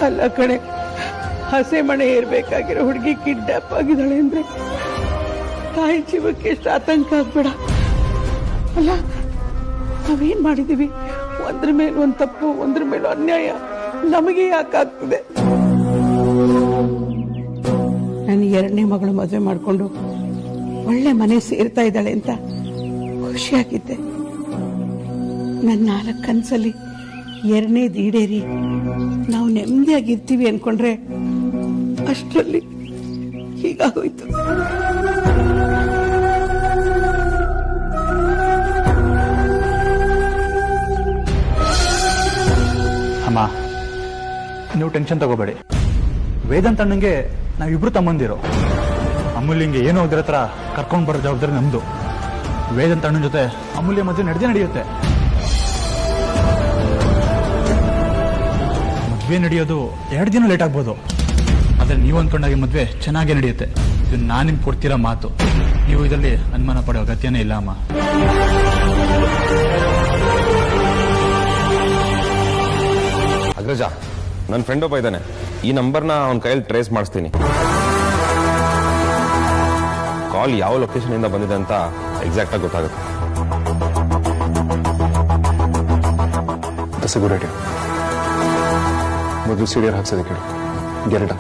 ಅಲ್ಲ ಕಣೆ, ಹಸೆ ಮಣೆ ಏರ್ಬೇಕಾಗಿರೋ ಹುಡುಗಿ ಕಿಡ್ನಾಪ್ ಆಗಿದ್ದಾಳೆ ಅಂದ್ರೆ ತಾಯಿ ಜೀವಕ್ಕೆ ಎಷ್ಟು ಆತಂಕ ಆಗ್ಬೇಡ. ಅಲ್ಲ, ನಾವೇನ್ ಮಾಡಿದೀವಿ? ಒಂದ್ರ ಮೇಲೆ ಒಂದ್ ತಪ್ಪು, ಒಂದ್ರ ಮೇಲೆ ಅನ್ಯಾಯ ನಮಗೆ ಯಾಕಾಗ್ತದೆ? ನನ್ನ 2ನೇ ಮಗಳು ಮದುವೆ ಮಾಡ್ಕೊಂಡು ಒಳ್ಳೆ ಮನೆ ಸೇರ್ತಾ ಇದ್ದಾಳೆ ಅಂತ ಖುಷಿಯಾಗಿದ್ದೆ. ನನ್ನ 4 ಕನ್ಸಲ್ಲಿ 2ನೇದು ಈಡೇರಿ ನಾವು ನೆಮ್ಮದಿಯಾಗಿರ್ತೀವಿ ಅನ್ಕೊಂಡ್ರೆ ಅಷ್ಟರಲ್ಲಿ ಹೀಗಾಗೋಯ್ತು. ಅಮ್ಮ, ನೀವು ಟೆನ್ಷನ್ ತಗೋಬೇಡಿ. ವೇದಾಂತ ಅಣ್ಣಂಗೆ ನಾವಿಬ್ರು ತಮ್ಮಂದಿರೋ. ಅಮೂಲ್ಯಂಗೆ ಏನೋ ಹೋಗಿರೋ ಹತ್ರ ಕರ್ಕೊಂಡು ಬರೋ ಜವಾಬ್ದಾರಿ ನಮ್ದು. ವೇದಾಂತ ಅಣ್ಣನ ಜೊತೆ ಅಮೂಲ್ಯ ಮದುವೆ ನಡೆಯುತ್ತೆ. ಮದುವೆ ನಡೆಯೋದು 2 ದಿನ ಲೇಟ್ ಆಗ್ಬೋದು, ಆದ್ರೆ ನೀವು ಅಂದ್ಕೊಂಡಾಗೆ ಮದುವೆ ಚೆನ್ನಾಗೇ ನಡೆಯುತ್ತೆ. ಇದು ನಾನು ನಿಮ್ಗೆ ಕೊಡ್ತಿರೋ ಮಾತು. ನೀವು ಇದರಲ್ಲಿ ಅನುಮಾನ ಪಡೋ ಅಗತ್ಯನೇ ಇಲ್ಲ ಅಮ್ಮ. ಅಗ್ರಜ, ನನ್ನ ಫ್ರೆಂಡ್ ಒಬ್ಬ ಇದ್ದಾನೆ. ಈ ನಂಬರ್ನ ಅವನ ಕೈಯಲ್ಲಿ ಟ್ರೇಸ್ ಮಾಡಿಸ್ತೀನಿ. ಕಾಲ್ ಯಾವ ಲೊಕೇಶನ್ ಇಂದ ಬಂದಿದೆ ಅಂತ ಎಕ್ಸಾಕ್ಟ್ ಆಗಿ ಗೊತ್ತಾಗುತ್ತೆ. That's A good idea. ಮೊದಲು ಸಿಡಿಯರ್ ಹಾಕ್ಸೋದಕ್ಕೆ ಹೇಳು. ಗೆರೆಟ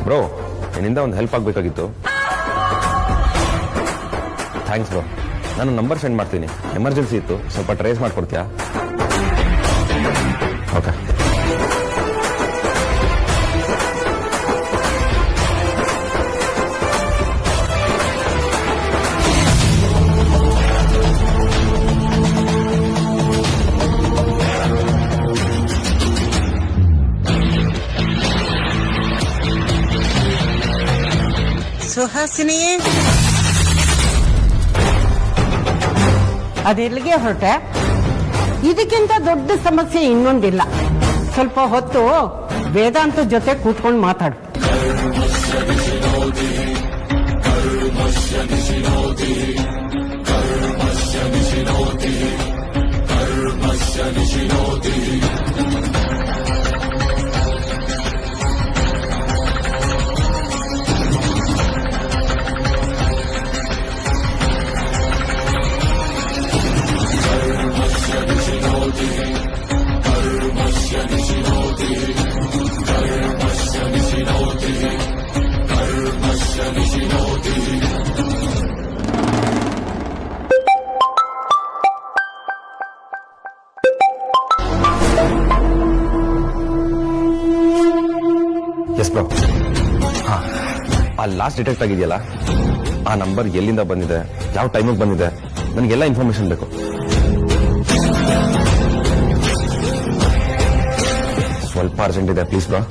ಬ್ರೋ, ನಿನ್ನಿಂದ ಒಂದು ಹೆಲ್ಪ್ ಆಗಬೇಕಾಗಿತ್ತು. Thanks bro. ನಾನು ನಂಬರ್ ಸೆಂಡ್ ಮಾಡ್ತೀನಿ, ಎಮರ್ಜೆನ್ಸಿ ಇತ್ತು, ಸ್ವಲ್ಪ ಟ್ರೇಸ್ ಮಾಡ್ಕೊಡ್ತೀಯಾ? ಓಕೆ. ಸುಹಾಸಿನಿ, ಅದೆಲ್ಲಿಗೆ ಹೊರಟೆ? ಇದಕ್ಕಿಂತ ದೊಡ್ಡ ಸಮಸ್ಯೆ ಇನ್ನೊಂದಿಲ್ಲ. ಸ್ವಲ್ಪ ಹೊತ್ತು ವೇದಾಂತ ಜೊತೆ ಕೂತ್ಕೊಂಡು ಮಾತಾಡು. S bro. ಹಾ, ಆ ಲಾಸ್ಟ್ ಡಿಟೆಕ್ಟ್ ಆಗಿದೆಯಲ್ಲ, ಆ ನಂಬರ್ ಎಲ್ಲಿಂದ ಬಂದಿದೆ, ಯಾವ ಟೈಮಿಗೆ ಬಂದಿದೆ, ನನಗೆಲ್ಲ ಇನ್ಫಾರ್ಮೇಶನ್ ಬೇಕು. ಸ್ವಲ್ಪ ಅರ್ಜೆಂಟ್ ಇದೆ, ಪ್ಲೀಸ್ ಬ್ರೋ.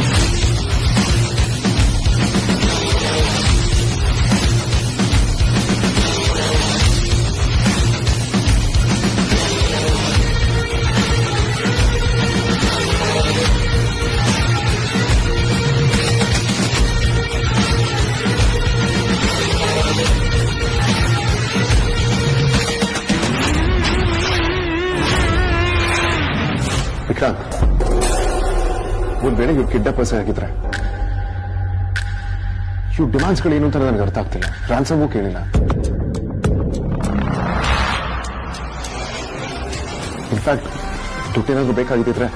ವಿಕ್ರಾಂತ್, ಒಂದ್ ವೇಳೆ ಇವ್ರು ಕಿಡ್ನಾಪರ್ಸ್ ಆಗಿದ್ರೆ ಇವ್ರ ಡಿಮಾಂಡ್ಸ್ಗಳೇನು ಅಂತ ನನಗೆ ಅರ್ಥ ಆಗ್ತಿಲ್ಲ. ಟ್ರಾನ್ಸ್ಫರ್ಮೂ ಕೇಳಿಲ್ಲ. ಇನ್ಫ್ಯಾಕ್ಟ್ ದುಡ್ಡೇನಾದ್ರು ಬೇಕಾಗಿದ್ದಿದ್ರೆ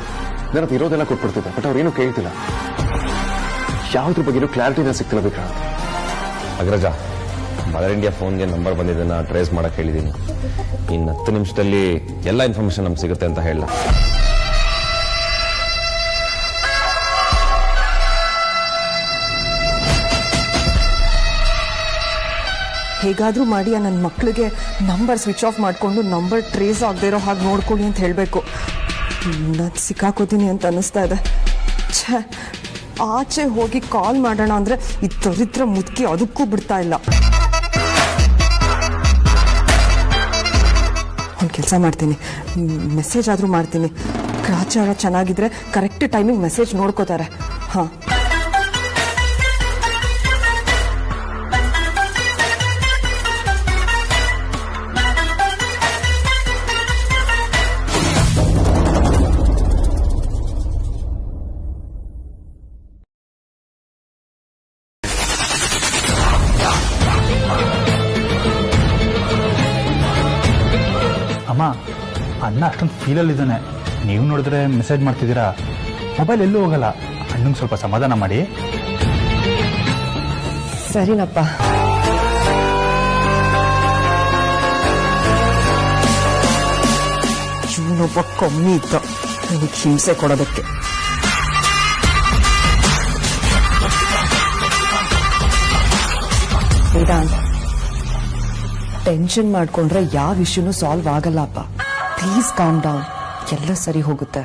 ನನ್ನ ಹತ್ರ ಇರೋದೆಲ್ಲ ಕೊಟ್ಬಿಡ್ತಿದ್ದೆ. ಬಟ್ ಅವ್ರೇನು ಕೇಳ್ತಿಲ್ಲ. ಯಾವ್ದ್ರ ಬಗ್ಗೆನೂ ಕ್ಲಾರಿಟಿನ ಸಿಗ್ತಿಲ್ಲ ವಿಕ್ರಾಂತ್. ಅಗ್ರಜ, ಮದರ್ ಇಂಡಿಯಾ ಫೋನ್ಗೆ ನಂಬರ್ ಬಂದಿದ್ದನ್ನ ಟ್ರೇಸ್ ಮಾಡಕ್ ಹೇಳಿದ್ದೀನಿ. ಇನ್ನು 10 ನಿಮಿಷದಲ್ಲಿ ಎಲ್ಲ ಇನ್ಫಾರ್ಮೇಶನ್ ನಮ್ಗೆ ಸಿಗುತ್ತೆ ಅಂತ ಹೇಳ. ಹೇಗಾದ್ರೂ ಮಾಡಿ ನನ್ನ ಮಕ್ಕಳಿಗೆ ನಂಬರ್ ಸ್ವಿಚ್ ಆಫ್ ಮಾಡಿಕೊಂಡು ನಂಬರ್ ಟ್ರೇಸ್ ಆಗದೆ ಇರೋ ಹಾಗೆ ನೋಡ್ಕೊಳ್ಳಿ ಅಂತ ಹೇಳಬೇಕು. ನಾನು ಸಿಕ್ಕಾಕೋತೀನಿ ಅಂತ ಅನ್ನಿಸ್ತಾ ಇದೆ. ಛೇ, ಆಚೆ ಹೋಗಿ ಕಾಲ್ ಮಾಡೋಣ ಅಂದರೆ ಈ ದರಿದ್ರ ಮುದುಕಿ ಅದಕ್ಕೂ ಬಿಡ್ತಾ ಇಲ್ಲ. ಒಂದು ಕೆಲಸ ಮಾಡ್ತೀನಿ, ಮೆಸೇಜ್ ಆದರೂ ಮಾಡ್ತೀನಿ. ಗ್ರಾಚಾರ ಚೆನ್ನಾಗಿದ್ರೆ ಕರೆಕ್ಟ್ ಟೈಮಿಂಗ್ ಮೆಸೇಜ್ ನೋಡ್ಕೋತಾರೆ. ಹಾಂ, ಅಮ್ಮ, ಅಣ್ಣ ಅಷ್ಟೊಂದು ಫೀಲಲ್ಲಿದ್ದಾನೆ. ನೀವು ನೋಡಿದ್ರೆ ಮೆಸೇಜ್ ಮಾಡ್ತಿದ್ದೀರಾ. ಮೊಬೈಲ್ ಎಲ್ಲೂ ಹೋಗಲ್ಲ. ಅಣ್ಣಂಗೆ ಸ್ವಲ್ಪ ಸಮಾಧಾನ ಮಾಡಿ. ಸರಿನಪ್ಪ. ಇವನೊಬ್ಬ ಕಮ್ಮಿ ಇದ್ದ ನನಗೆ ಹಿಂಸೆ ಕೊಡೋದಕ್ಕೆ. ವೇದಾಂತ್, ಟೆನ್ಷನ್ ಮಾಡ್ಕೊಂಡ್ರೆ ಯಾವ ಇಶ್ಯೂನೂ ಸಾಲ್ವ್ ಆಗಲ್ಲಪ್ಪ. ಪ್ಲೀಸ್ ಕಾಮ್ ಡೌನ್, ಎಲ್ಲ ಸರಿ ಹೋಗುತ್ತೆ.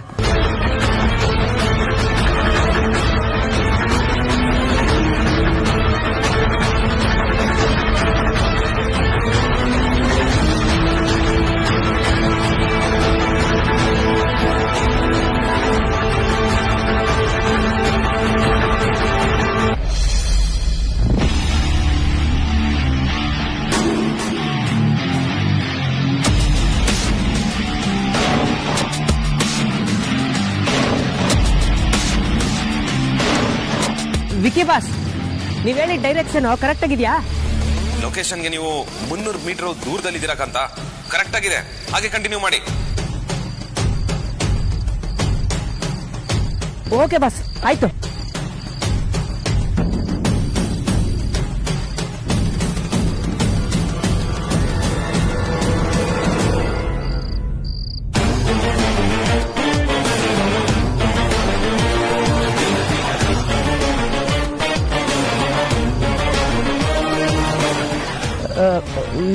ವಿಕಿ ಬಾಸ್ ನೀವ್ ಹೇಳಿ ಡೈರೆಕ್ಷನ್ ಕರೆಕ್ಟ್ ಆಗಿದ್ಯಾ? ಲೊಕೇಶನ್ಗೆ ನೀವು 300 ಮೀಟರ್ ದೂರದಲ್ಲಿದ್ದೀರಾ ಕಾಂತ. ಕರೆಕ್ಟ್ ಆಗಿದೆ, ಹಾಗೆ ಕಂಟಿನ್ಯೂ ಮಾಡಿ. ಓಕೆ ಬಾಸ್, ಆಯ್ತು.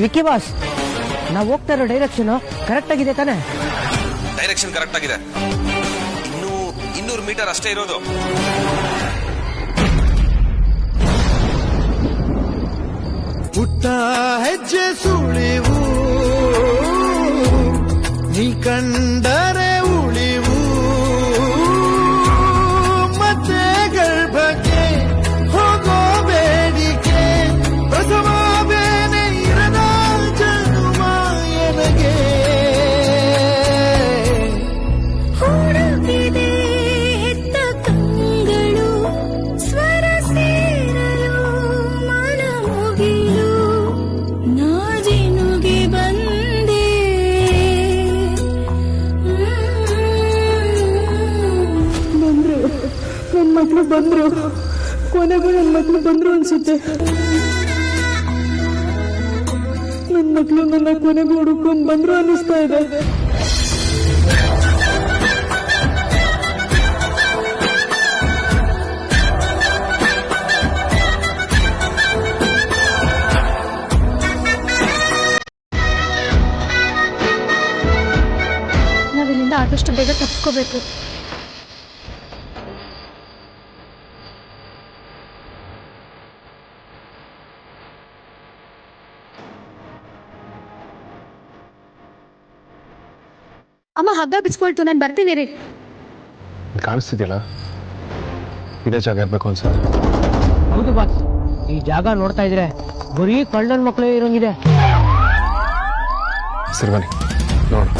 ವಿಕಿ ಬಾಸ್, ನಾವು ಹೋಗ್ತಾ ಇರೋ ಡೈರೆಕ್ಷನ್ ಕರೆಕ್ಟ್ ಆಗಿದೆ ತಾನೆ? ಡೈರೆಕ್ಷನ್ ಕರೆಕ್ಟ್ ಆಗಿದೆ. ಇನ್ನು 200 ಮೀಟರ್ ಅಷ್ಟೇ ಇರೋದು. ಪುಟ್ಟ ಹೆಜ್ಜೆ ಸುಳಿವು ನೀ ಕಂಡರೆ ಉಳಿವು ಮತ್ತೆ ಗರ್ಭಕ್ಕೆ ಹೋಗೋ ಬೇಡಿಕೆ ಪ್ರಸವ ಬೇನೆ ಇರದ ಜನುಮ ಎನಗೆ ಹುಡುಕಿದೆ ಹೆತ್ತ ಕಂಗಳು ಸ್ವರ ಸೇರಲು ಮನ ಮುಗಿಲು ನಾಜಿನುಗೆ ಬಂದೆ ಬಂದ್ರು ನನ್ ಮಕ್ಳು ಬಂದ್ರು, ಕೊನೆಗೂ ನನ್ ಮಕ್ಳು ಬಂದ್ರು ಅನ್ಸುತ್ತೆ. ನನ್ ಮಕ್ಳು ನನ್ನ ಕೊನೆಗೂ ಹುಡುಕೊಂಡ್ ಬಂದ್ರು ಅನ್ನಿಸ್ತಾ ಇದೆ. ನಾವಿಲ್ಲಿಂದ ಆದಷ್ಟು ಬೇಗ ತಪ್ಪಿಸ್ಕೋಬೇಕು. ಅಮ್ಮ ಹಗ್ಗ ಬಿಚ್ಕೊಳ್ತು, ನಾನು ಬರ್ತೀನಿ ರೀ. ಕಾಣಿಸ್ತಿದ್ಯಲ್ಲ, ಇದೇ ಜಾಗ ಇರ್ಬೇಕು ಅನ್ಸುತ್ತೆ. ಹೌದು ಬಾಸ್, ಈ ಜಾಗ ನೋಡ್ತಾ ಇದ್ರೆ ಬರೀ ಕಳ್ಳನ್ ಮಕ್ಕಳೇ ಇರೋಂಗಿದೆ. ಸರಿ ಬನ್ನಿ ನೋಡು.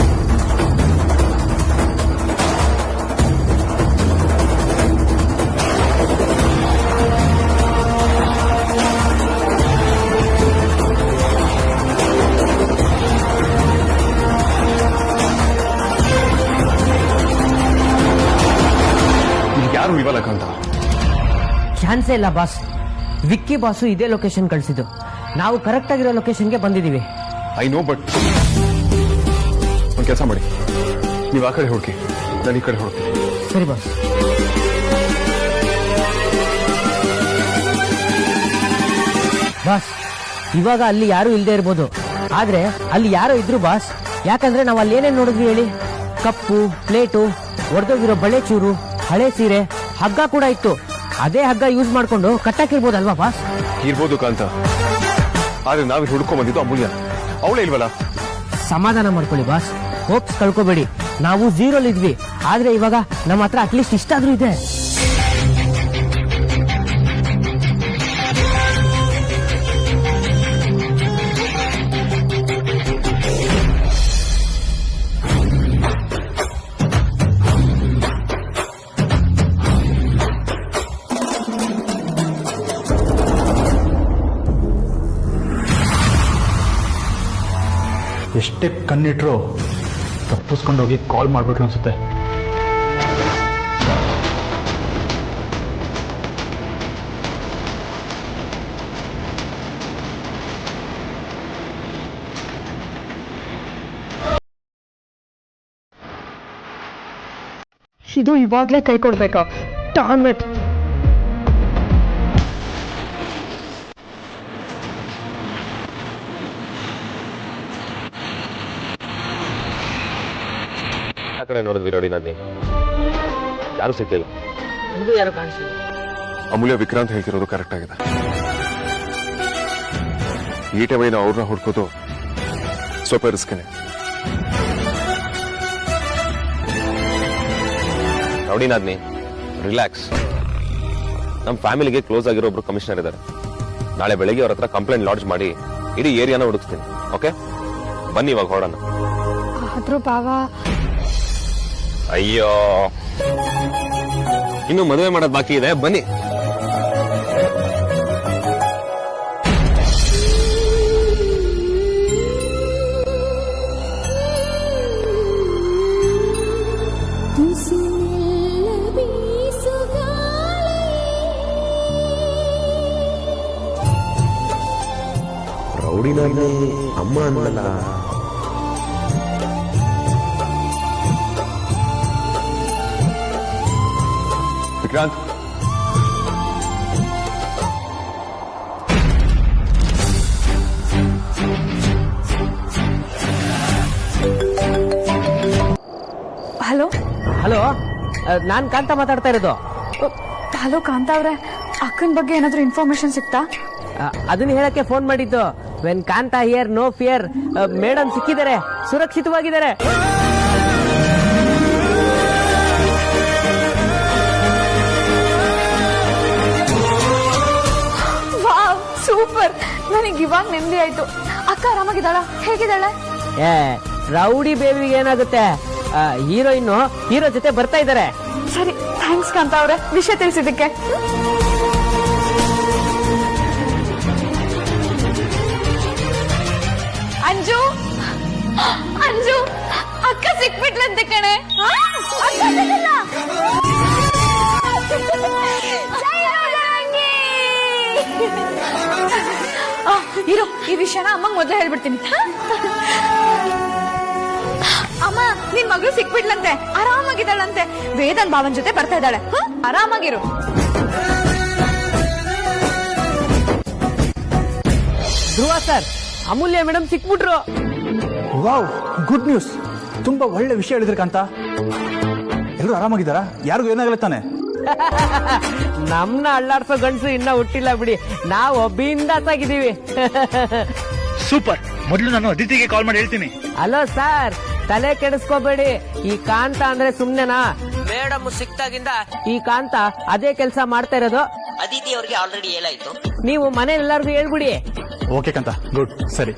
ಯಾರು ಇವಲ್ಲ ಕಾಂತ? ಚಾನ್ಸೇ ಇಲ್ಲ ಬಾಸ್. ವಿಕ್ಕಿ ಬಾಸು ಇದೇ ಲೊಕೇಶನ್ ಕಳಿಸಿದ್ದು. ನಾವು ಕರೆಕ್ಟ್ ಆಗಿರೋ ಲೊಕೇಶನ್ಗೆ ಬಂದಿದ್ದೀವಿ. ಐ ನೋ, ಬಟ್ ಒಂದು ಕೆಲಸ ಮಾಡಿ, ನೀವು ಆ ಕಡೆ ಹುಡುಕಿ, ನಾನು ಈ ಕಡೆ ಹುಡುಕಿ. ಸರಿ ಬಾಸ್. ಬಾಸ್, ಇವಾಗ ಅಲ್ಲಿ ಯಾರು ಇಲ್ಲದೆ ಇರ್ಬೋದು, ಆದ್ರೆ ಅಲ್ಲಿ ಯಾರೋ ಇದ್ರು ಬಾಸ್. ಯಾಕಂದ್ರೆ ನಾವು ಅಲ್ಲಿ ಏನೇನು ನೋಡಿದ್ವಿ ಹೇಳಿ? ಕಪ್ಪು, ಪ್ಲೇಟು, ಒಡೆದೋಗಿರೋ ಬಳೆ ಚೂರು, ಹಳೆ ಸೀರೆ, ಹಗ್ಗ ಕೂಡ ಇತ್ತು. ಅದೇ ಹಗ್ಗ ಯೂಸ್ ಮಾಡ್ಕೊಂಡು ಕಟ್ಟಾಕಿರ್ಬೋದಲ್ವಾ ಬಾಸ್? ಇರ್ಬೋದು ಕಾಂತ, ಆದ್ರೆ ನಾವು ಹುಡ್ಕೊಂಡ್ ಬಂದಿದ್ದು ಅಮೂಲ್ಯ, ಅವಳೇ ಇಲ್ವಲ್ಲ. ಸಮಾಧಾನ ಮಾಡ್ಕೊಳ್ಳಿ ಬಾಸ್, ಹೋಪ್ಸ್ ಕಳ್ಕೊಬೇಡಿ. ನಾವು ಝೀರೋಲ್ ಇದ್ವಿ, ಆದ್ರೆ ಇವಾಗ ನಮ್ಮ ಹತ್ರ ಅಟ್ಲೀಸ್ಟ್ ಇಷ್ಟಾದ್ರೂ ಇದೆ. ಎಷ್ಟೇ ಕಣ್ಣಿಟ್ರು ತಪ್ಪಿಸ್ಕೊಂಡೋಗಿ ಕಾಲ್ ಮಾಡ್ಬಿಟ್ರು ಅನ್ಸುತ್ತೆ. ಇದು ಇವಾಗ್ಲೇ ಕೈ ಕೊಡ್ಬೇಕಾ? ಟಾಮೆಟ್ ಆ ಕಡೆ ನೋಡಿದ್ವಿ ನೋಡಿ, ನಾನು ಯಾರು ಸಿಕ್ಕಿಲ್ಲ. ಯಾರು ಕಾಣಿಸಿಲ್ಲ. ಅಮೂಲ್ಯ ವಿಕ್ರಾಂತ್ ಹೇಳ್ತಿರೋದು ಕರೆಕ್ಟ್ ಆಗಿದೆ. ಈ ಟೈಮ್ ಅವ್ರನ್ನ ಹುಡ್ಕೋದು ಸ್ವಲ್ಪ ರಿಸ್ಕ್ನೆ. ನೋಡಿ ನಾದ್ನಿ, ರಿಲ್ಯಾಕ್ಸ್. ನಮ್ಮ ಫ್ಯಾಮಿಲಿಗೆ ಕ್ಲೋಸ್ ಆಗಿರೋ ಒಬ್ರು ಕಮಿಷನರ್ ಇದ್ದಾರೆ. ನಾಳೆ ಬೆಳಗ್ಗೆ ಅವ್ರ ಹತ್ರ ಕಂಪ್ಲೇಂಟ್ ಲಾಡ್ಜ್ ಮಾಡಿ ಇಡೀ ಏರಿಯಾನ ಹುಡುಕ್ತೀನಿ. ಓಕೆ, ಬನ್ನಿ ಇವಾಗ ಹೊರಡೋಣ. ಆದ್ರೂ ಬಾವ, ಅಯ್ಯೋ, ಇನ್ನು ಮದುವೆ ಮಾಡೋದು ಬಾಕಿ ಇದೆ, ಬನ್ನಿ. ನೀನಾಗ್ಲಿ ಅಮ್ಮ ಅನ್ನಲ್ಲ. ವಿಕ್ರಾಂತ್, ಹಲೋ ಹಲೋ, ನಾನ್ ಕಾಂತ ಮಾತಾಡ್ತಾ ಇರೋದು. ಹಲೋ ಕಾಂತ ಅವ್ರೆ, ಅಕ್ಕನ ಬಗ್ಗೆ ಏನಾದ್ರೂ ಇನ್ಫಾರ್ಮೇಶನ್ ಸಿಕ್ತಾ? ಅದನ್ನ ಹೇಳಕ್ಕೆ ಫೋನ್ ಮಾಡಿದ್ದು. When Kantha here no fear. Madam ಸಿಕ್ಕಿದ್ದಾರೆ, ಸುರಕ್ಷಿತವಾಗಿದ್ದಾರೆ. Wow, super. ನನಗೆ ಇವಾಗ ನೆಮ್ಮದಿ ಆಯ್ತು. ಅಕ್ಕ ಆರಾಮಾಗಿದ್ದಾಳ? ಹೇಗಿದ್ದಾಳೆ? ಏ, ರೌಡಿ ಬೇಬಿಗೆ ಏನಾಗುತ್ತೆ? ಹೀರೋ ಜೊತೆ ಬರ್ತಾ ಇದ್ದಾರೆ. ಸರಿ, ಥ್ಯಾಂಕ್ಸ್ ಕಾಂತ ಅವ್ರೆ ವಿಷಯ ತಿಳಿಸಿದ್ದಕ್ಕೆ. ಅಂಜು, ಅಂಜು, ಅಕ್ಕ ಸಿಕ್ಬಿಟ್ಲಂತೆ ಕಣೆ. ಇರು, ಈ ವಿಷಯನ ಅಮ್ಮಂಗ್ ಮೊದಲೇ ಹೇಳ್ಬಿಡ್ತೀನಿ. ಅಮ್ಮ, ನಿನ್ ಮಗಳು ಸಿಕ್ಬಿಟ್ಲಂತೆ, ಆರಾಮಾಗಿದ್ದಾಳಂತೆ. ವೇದನ್ ಭಾವನ್ ಜೊತೆ ಬರ್ತಾ ಇದ್ದಾಳೆ. ಆರಾಮಾಗಿರು. ಧ್ರುವ ಸರ್, ಅಮೂಲ್ಯ ಮೇಡಮ್ ಸಿಕ್ಬಿಟ್ರು. Wow, good news. ತುಂಬಾ ಒಳ್ಳೆ ವಿಷಯ ಹೇಳಿದ್ರಿ ಕಾಂತ. ಎಲ್ಲರೂ ಆರಾಮಾಗಿದ್ದಾರಾ? ಯಾರಿಗೂ ಏನಾಗಲ್ಲ ತಾನೆ? ನಮ್ನ ಅಳ್ಳಾಡ್ಸೋ ಗಂಡಸು ಇನ್ನ ಹುಟ್ಟಿಲ್ಲ ಬಿಡಿ. ನಾವು ಬಿಂದಾಸಾಗಿದ್ದೀವಿ. ಸೂಪರ್. ಮೊದಲು ನಾನು ಅದಿತಿಗೆ ಕಾಲ್ ಮಾಡಿ ಹೇಳ್ತೀನಿ. ಹಲೋ ಸರ್, ತಲೆ ಕೆಡಿಸ್ಕೋಬೇಡಿ. ಈ ಕಾಂತ ಅಂದ್ರೆ ಸುಮ್ನೆನಾ? ಮೇಡಮ್ ಸಿಕ್ತಾಗಿಂದ ಈ ಕಾಂತ ಅದೇ ಕೆಲಸ ಮಾಡ್ತಾ ಇರೋದು. ಅದಿತಿ ಅವ್ರಿಗೆ ಆಲ್ರೆಡಿ ಹೇಳಾಯ್ತು. ನೀವು ಮನೇಲಿ ಎಲ್ಲರಿಗೂ ಹೇಳ್ಬಿಡಿ. ಓಕೆ ಕಾಂತ, ಗುಡ್. ಸರಿ.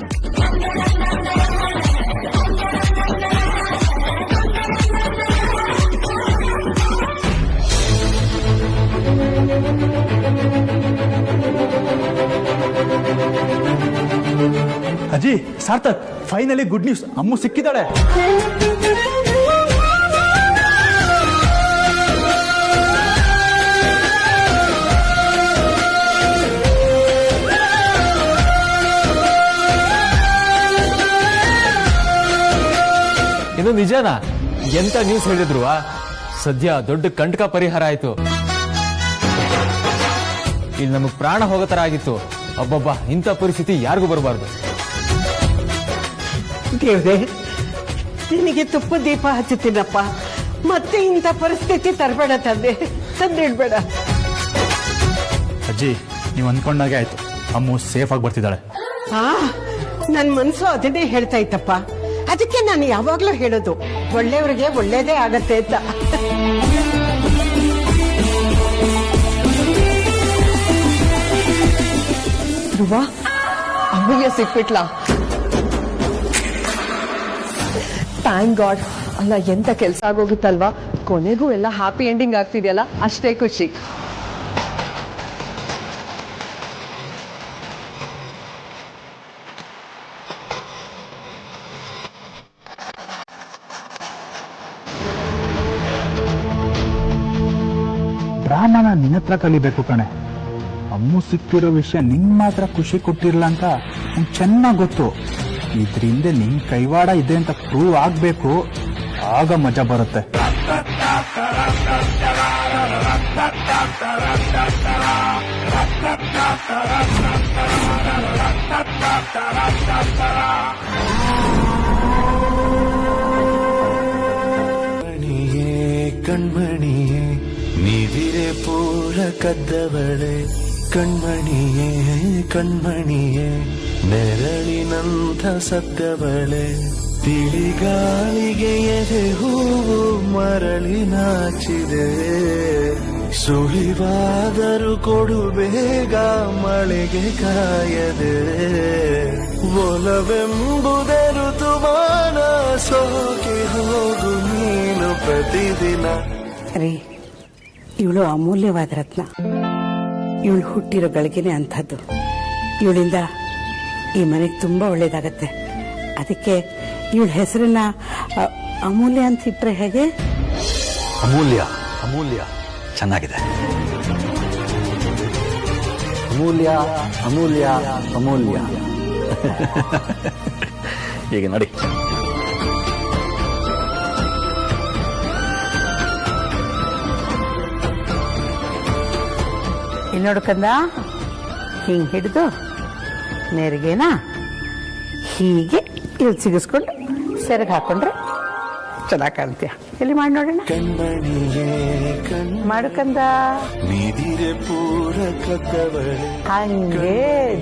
ಅಜ್ಜಿ, ಸಾರ್ಥಕ್, ಫೈನಲಿ ಗುಡ್ ನ್ಯೂಸ್. ಅಮ್ಮು ಸಿಕ್ಕಿದ್ದಾಳೆ. ಇದು ನಿಜನಾ? ಎಂತ ನ್ಯೂಸ್ ಹೇಳಿದ್ರು? ಸದ್ಯ ದೊಡ್ಡ ಕಂಟಕ ಪರಿಹಾರ ಆಯ್ತು. ಇಲ್ಲಿ ನಮಗ್ ಪ್ರಾಣ ಹೋಗೋ ತರ ಆಗಿತ್ತು. ಅಬ್ಬಬ್ಬಾ, ಇಂಥ ಪರಿಸ್ಥಿತಿ ಯಾರಿಗೂ ಬರಬಾರ್ದು. ದೇವ್ರೆ, ನಿನಗೆ ತುಪ್ಪ ದೀಪ ಹಚ್ಚುತ್ತೀನಪ್ಪ. ಮತ್ತೆ ಇಂಥ ಪರಿಸ್ಥಿತಿ ತರಬೇಡ ತಂದೆ, ತಂದಿಡ್ಬೇಡ. ಅಜ್ಜಿ, ನೀವು ಅಂದ್ಕೊಂಡಾಗೆ ಆಯ್ತು. ಅಮ್ಮು ಸೇಫ್ ಆಗಿ ಬರ್ತಿದ್ದಾಳೆ. ನನ್ ಮನ್ಸು ಅದನ್ನೇ ಹೇಳ್ತಾ ಇತ್ತಪ್ಪ. ಅದಕ್ಕೆ ನಾನು ಯಾವಾಗ್ಲೂ ಹೇಳೋದು, ಒಳ್ಳೆಯವ್ರಿಗೆ ಒಳ್ಳೇದೇ ಆಗತ್ತೆ ಅಂತ. ಧ್ರುವ, ಅಮ್ಮಯ್ಯ ಸಿಕ್ಬಿಟ್ಲ. Thank god. ಅಲ್ಲ, ಎಂತ ಕೆಲಸ ಆಗೋಗುತ್ತಲ್ವಾ. ಕೊನೆಗೂ ಎಲ್ಲ ಹ್ಯಾಪಿ ಎಂಡಿಂಗ್ ಆಗ್ತಿದೆಯಲ್ಲ, ಅಷ್ಟೇ ಖುಷಿ. ಡ್ರಾಮಾನ ನಿನ್ನ ಹತ್ರ ಕಲಿಬೇಕು ಕಣೆ. ಅಮ್ಮು ಸಿಕ್ಕಿರೋ ವಿಷಯ ನಿಂಗ್ ಮಾತ್ರ ಖುಷಿ ಕೊಟ್ಟಿರ್ಲ ಅಂತ ನಂಗೆ ಚೆನ್ನಾಗ್ ಗೊತ್ತು. ಇದ್ರಿಂದ ನಿನ್ ಕೈವಾಡ ಇದೆ ಅಂತ ಪ್ರೂವ್ ಆಗ್ಬೇಕು. ಆಗ ಮಜಾ ಬರುತ್ತೆ. ಕಣ್ಮಣಿಯೇ, ನೀದಿರೆ ಪೂರ ಕದ್ದವಳೆ. ಕಣ್ಮಣಿಯೇ, ಕಣ್ಮಣಿಯೇ, ನೆರಳಿನಂಥ ಸದ್ದವಳೆ. ತಿಳಿಗಾಳಿಗೆ ಎದೆ ಹೂವು ಮರಳಿ ನಾಚಿದೆ. ಸುಳಿವಾದರೂ ಕೊಡು ಬೇಗ, ಮಳೆಗೆ ಕಾಯದೆ. ಒಲವೆಂಬುದೇ ಋತುಮಾನ, ಸೋಕೆ ಹೋಗು ನೀನು ಪ್ರತಿದಿನ. ರೀ, ಇವಳು ಅಮೂಲ್ಯವಾದ ರತ್ನ. ಇವಳು ಹುಟ್ಟಿರೋ ಗಳಿಗೆನೆ ಅಂಥದ್ದು. ಇವಳಿಂದ ಈ ಮನೆಗೆ ತುಂಬಾ ಒಳ್ಳೇದಾಗತ್ತೆ. ಅದಕ್ಕೆ ಇವಳ ಹೆಸರನ್ನ ಅಮೂಲ್ಯ ಅಂತ ಇಟ್ರೆ ಹೇಗೆ? ಅಮೂಲ್ಯ, ಅಮೂಲ್ಯ ಚೆನ್ನಾಗಿದೆ. ಅಮೂಲ್ಯ, ಅಮೂಲ್ಯ, ಅಮೂಲ್ಯ. ಈಗ ನಡಿ. ಇಲ್ಲಿ ನೋಡ್ಕಂದ ಹಿಂಗ್ ಹಿಡಿದು ನೆರಿಗೆನಾ ಹೀಗೆ ಇಲ್ಲಿ ಸಿಗಿಸ್ಕೊಂಡು ಸೆರಗ್ ಹಾಕೊಂಡ್ರೆ ಚೆನ್ನಾಗಿ ಕಾಣ್ತೀಯ. ಎಲ್ಲಿ ಮಾಡಿ ನೋಡೋಣ. ಮಾಡ್ಕಂದ ಹಂಗೆ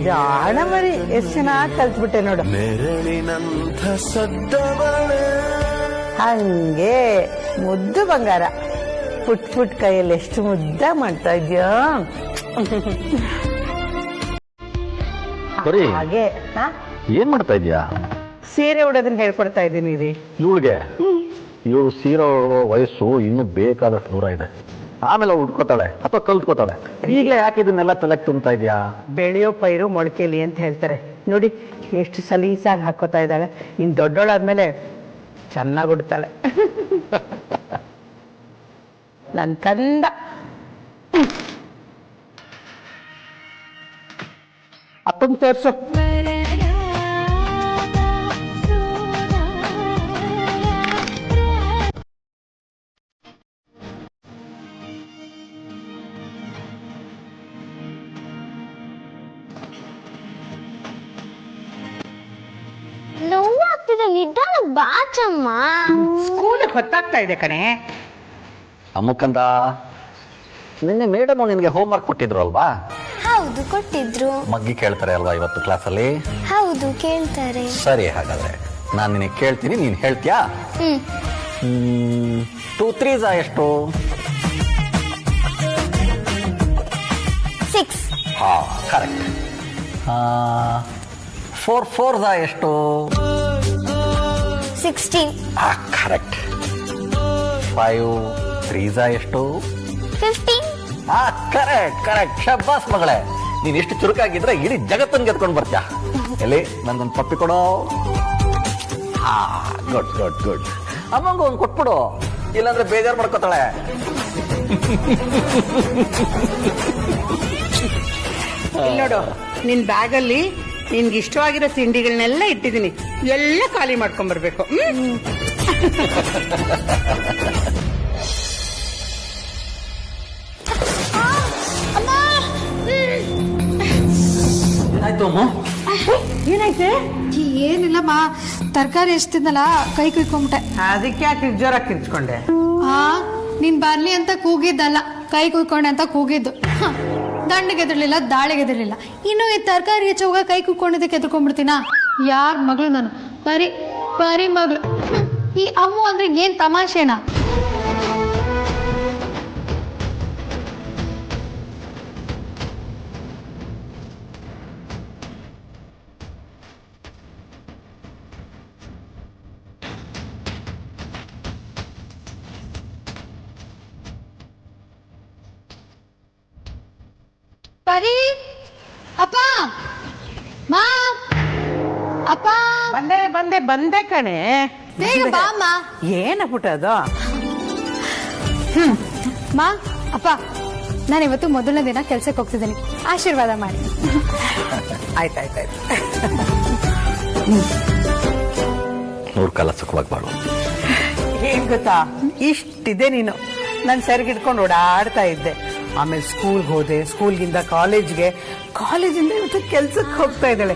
ಜಾಣ ಮರಿ ಎಷ್ಟು ಚೆನ್ನಾಗಿ ಕಲ್ತ್ಬಿಟ್ಟೆ ನೋಡು. ನೆರಳಿನಂಥ ಸದ್ದವಳೆ ಹಂಗೆ ಮುದ್ದು ಬಂಗಾರ ಪುಟ್ ಪುಟ್ ಕೈಯಲ್ಲಿ ಎಷ್ಟು ಮುದ್ದ ಮಾಡ್ತಾ ಇದ್ಯೋ. ಬರೀ ಹಾಗೆ ಏನ್ ಮಾಡ್ತಾ ಇದ್ಯಾ? ಸೀರೆ ಉಡೋದನ್ನ ಹೇಳ್ಕೊಡ್ತಾ ಇದ್ದೀನಿ ರೀ ಇವಳಿಗೆ. ಇವಳು ಸೀರೆ ವಯಸ್ಸು ಇನ್ನು ಬೇಕಾದಷ್ಟು ದೂರ ಇದೆ. ಆಮೇಲೆ ಅವಳು ಉಟ್ಕೋತಾಳೆ ಅಥವಾ ಕಲ್ತ್ಕೋತಾಳೆ. ಈಗಲೇ ಯಾಕೆ ಇದನ್ನೆಲ್ಲ ತಲೆಗೆ ತುಂಬ್ತಾ ಇದ್ಯಾ? ಬೆಳೆಯೋ ಪೈರು ಮೊಳಕೆಲಿ ಅಂತ ಹೇಳ್ತಾರೆ ನೋಡಿ, ಎಷ್ಟು ಸಲೀಸಾಗಿ ಹಾಕೋತಾ ಇದ್ದಾಳೆ. ಇನ್ ದೊಡ್ಡೋಳಾದ್ಮೇಲೆ ಚೆನ್ನಾಗಿ ಉಡ್ತಾಳೆ. ನನ್ ಕಂದ. ಅಪ್ಪಂಗೆ ತೋರ್ಸು. ನೋವಾಗ್ತಿದೆ, ನಿಧಾನ ಬಾಚಮ್ಮ. ಸ್ಕೂಲ್ ಹೊತ್ತಾಗ್ತಾ ಇದೆ ಕಣೆ. ಅಮ್ಮಕ್ಕಂದ, ನಿನ್ನೆ ಮೇಡಮ್ ನಿನಗೆ ಹೋಮ್ ವರ್ಕ್ ಕೊಟ್ಟಿದ್ರು ಅಲ್ವಾ? ಹೌದು, ಕೊಟ್ಟಿದ್ರು. ಮಗ್ಗಿ ಕೇಳ್ತಾರೆ ಅಲ್ವಾ ಇವತ್ತು ಕ್ಲಾಸಲ್ಲಿ? ಹೌದು, ಕೇಳ್ತಾರೆ. ಸರಿ, ಹಾಗಾದ್ರೆ ನಾನು ನಿನಗೆ ಕೇಳ್ತೀನಿ, ನೀನ್ ಹೇಳ್ತೀಯಾ? 2 3s ಎಷ್ಟು? 6. ಹಾ, ಕರೆಕ್ಟ್. 4 4s ಎಷ್ಟು? 16. ಕರೆಕ್ಟ್. 5 3s ಎಷ್ಟು? 15. Correct correct. ಶಬ್ಬಾಸ್ ಮಗಳೇ, ನೀನ್ ಎಷ್ಟು ಚುರುಕಾಗಿದ್ರೆ ಇಡೀ ಜಗತ್ತನ್ನು ಗೆದ್ಕೊಂಡು ಬರ್ತೀಯ. ಎಲ್ಲಿ ನನ್ಗೊಂದು ಪಪ್ಪಿ ಕೊಡೋ. ಹಾ, ಗುಡ್ ಗುಡ್ ಗುಡ್. ಅಮ್ಮಂಗ ಒಂದು ಕೊಟ್ಬಿಡು, ಇಲ್ಲಾಂದ್ರೆ ಬೇಜಾರು ಮಾಡ್ಕೋತಾಳೆ. ನೋಡು, ನಿನ್ ಬ್ಯಾಗಲ್ಲಿ ನಿನ್ಗೆ ಇಷ್ಟವಾಗಿರೋ ತಿಂಡಿಗಳನ್ನೆಲ್ಲ ಇಟ್ಟಿದ್ದೀನಿ. ಎಲ್ಲ ಖಾಲಿ ಮಾಡ್ಕೊಂಡ್ಬರ್ಬೇಕು. ಏನಾಯ್ತು ಅಮ್ಮ? ಏನಾಯ್ತೆ? ಏನಿಲ್ಲಮ್ಮ, ತರಕಾರಿ ಎಷ್ಟಿದ್ನಲ್ಲ ಕೈ ಕುಯ್ಕೊಂಬಿಟ್ಟೆ. ಅದಕ್ಕೆ ಯಾಕೆ ಜೋರ ಕಿರ್ಚ್ಕೊಂಡೆ? ನೀನ್ ಬರ್ಲಿ ಅಂತ ಕೂಗಿದ್ದಲ್ಲ, ಕೈ ಕುಯ್ಕೊಂಡೆ ಅಂತ ಕೂಗಿದ್ದು. ದಂಡಿಗೆದಿರ್ಲಿಲ್ಲ, ದಾಳಿಗೆದಿರ್ಲಿಲ್ಲ. ಇನ್ನು ಈ ತರಕಾರಿ ಹೆಚ್ಚೋಗ ಕೈ ಕುಯ್ಕೊಂಡಿದ್ದಕ್ಕೆ ಎದ್ಕೊಂಡ್ಬಿಡ್ತೀನ? ಯಾರ್ ಮಗಳು ನಾನು? ಬರೀ ಮಗಳು. ಈ ಅಮ್ಮು ಅಂದ್ರೆ ಏನ್ ತಮಾಷೆನಾ? ಪರಿ, ಅಪ್ಪ, ಮಾ, ಅಪ್ಪ. ಬಂದೆ ಕಣೆ. ಬೇಗ ಬಾ ಅಮ್ಮ. ಏನ ಪುಟ್ಟದು? ಮಾ, ಅಪ್ಪ, ನಾನು ಇವತ್ತು ಮೊದಲನೇ ದಿನ ಕೆಲ್ಸಕ್ಕೆ ಹೋಗ್ತಿದ್ದೀನಿ, ಆಶೀರ್ವಾದ ಮಾಡಿ. ಆಯ್ತಾಯ್ತಾಯ್ತು. 100 ಕಾಲ ಸುಖವಾಗಿ ಬಾಳು. ಏನ್ ಗೊತ್ತಾ, ಇಷ್ಟಿದೆ ನೀನು. ನಾನು ಸೆರಗಿಡ್ಕೊಂಡು ಓಡಾಡ್ತಾ ಇದ್ದೆ. ಆಮೇಲೆ ಸ್ಕೂಲ್ಗೆ ಹೋದೆ, ಸ್ಕೂಲ್ಗಿಂದ ಕಾಲೇಜಿಂದ ಇವತ್ತು ಕೆಲ್ಸಕ್ಕೆ ಹೋಗ್ತಾ ಇದ್ದಾಳೆ.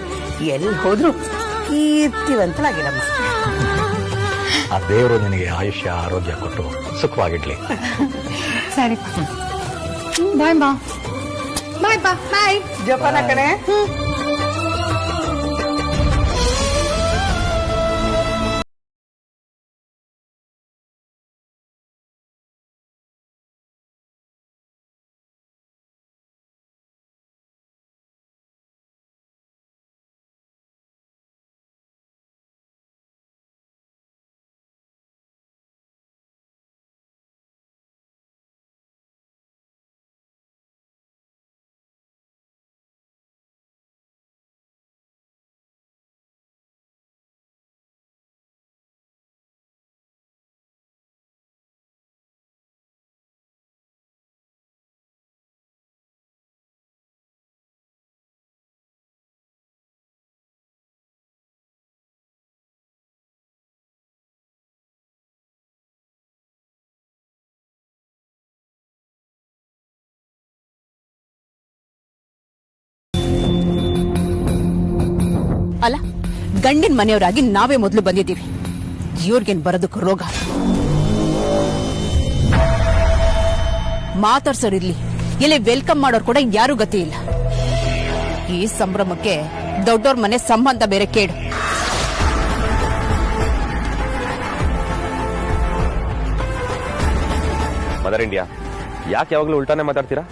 ಎಲ್ಲಿ ಹೋದ್ರು ಕೀರ್ತಿವಂತಳಾಗಿರಮ್ಮ. ಆ ದೇವರು ನಿನಗೆ ಆಯುಷ್ಯ ಆರೋಗ್ಯ ಕೊಟ್ಟು ಸುಖವಾಗಿಡ್ಲಿ. ಸರಿ, ಬಾಯ್ ಬಾ. ಬಾಯ್. ಜೋಪಾನ ಕಣೆ. ಅಲ್ಲ, ಗಂಡಿನ ಮನೆಯವರಾಗಿ ನಾವೇ ಮೊದಲು ಬಂದಿದ್ದೀವಿ. ಇವ್ರಿಗೇನ್ ಬರೋದಕ್ಕೆ ರೋಗ? ಮಾತಾಡ್ಸೋರಿರ್ಲಿ, ಇಲ್ಲಿ ವೆಲ್ಕಮ್ ಮಾಡೋರು ಕೂಡ ಯಾರು ಗತಿ ಇಲ್ಲ. ಈ ಸಂಭ್ರಮಕ್ಕೆ ದೊಡ್ಡೋರ್ ಮನೆ ಸಂಬಂಧ ಬೇರೆ ಕೇಡು. ಮದರ್ ಇಂಡಿಯಾ, ಯಾಕೆ ಯಾವಾಗಲೂ ಉಲ್ಟಾನೆ ಮಾತಾಡ್ತೀರಾ?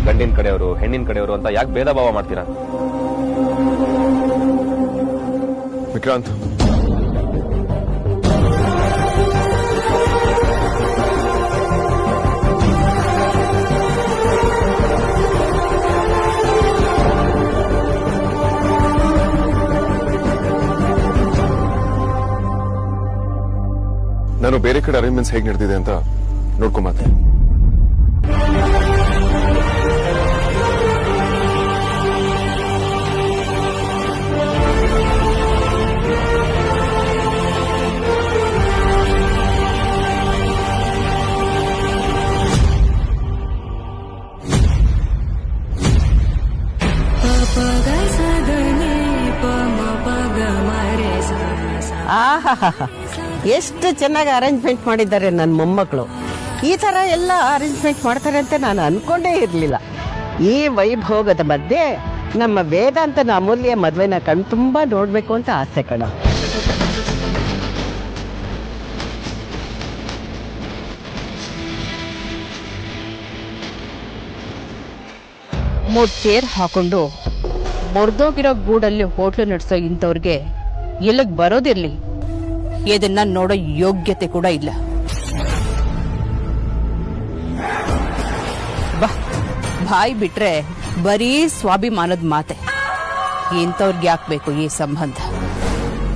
ಗಂಡಿನ ಕಡೆಯವರು ಹೆಣ್ಣಿನ ಕಡೆಯವರು ಅಂತ ಯಾಕೆ ಭೇದ ಭಾವ ಮಾಡ್ತೀರಾ? ವಿಕ್ರಾಂತ್, ನಾನು ಬೇರೆ ಕಡೆ ಅರೇಂಜ್ಮೆಂಟ್ಸ್ ಹೇಗೆ ನಡೆದಿದೆ ಅಂತ ನೋಡ್ಕೊಂಬತ್ತೆ. ಆಹಾಹಾ, ಎಷ್ಟು ಚೆನ್ನಾಗಿ ಅರೇಂಜ್ಮೆಂಟ್ ಮಾಡಿದ್ದಾರೆ ನನ್ನ ಮೊಮ್ಮಕ್ಕಳು. ಈ ತರ ಎಲ್ಲ ಅರೇಂಜ್ಮೆಂಟ್ ಮಾಡ್ತಾರೆ ಅಂತ ನಾನು ಅನ್ಕೊಂಡೇ ಇರಲಿಲ್ಲ. ಈ ವೈಭೋಗದ ಮಧ್ಯೆ ನಮ್ಮ ವೇದಾಂತನ ಅಮೂಲ್ಯ ಮದುವೆನ ಕಣ್ ತುಂಬಾ ನೋಡ್ಬೇಕು ಅಂತ ಆಸೆ ಕಣ. ಚೇರ್ ಹಾಕೊಂಡು ಮುರಿದೋಗಿರೋ ಗೂಡಲ್ಲಿ ಹೋಟ್ಲು ನಡೆಸೋ ಇಂಥವ್ರಿಗೆ ಇಲ್ಲಿಗೆ ಬರೋದಿರ್ಲಿ, ಇದನ್ನ ನೋಡೋ ಯೋಗ್ಯತೆ ಕೂಡ ಇಲ್ಲ. ಬಾಯಿ ಬಿಟ್ರೆ ಬರೀ ಸ್ವಾಭಿಮಾನದ ಮಾತೆ. ಇಂಥವ್ರಿಗೆ ಯಾಕಬೇಕು ಈ ಸಂಬಂಧ?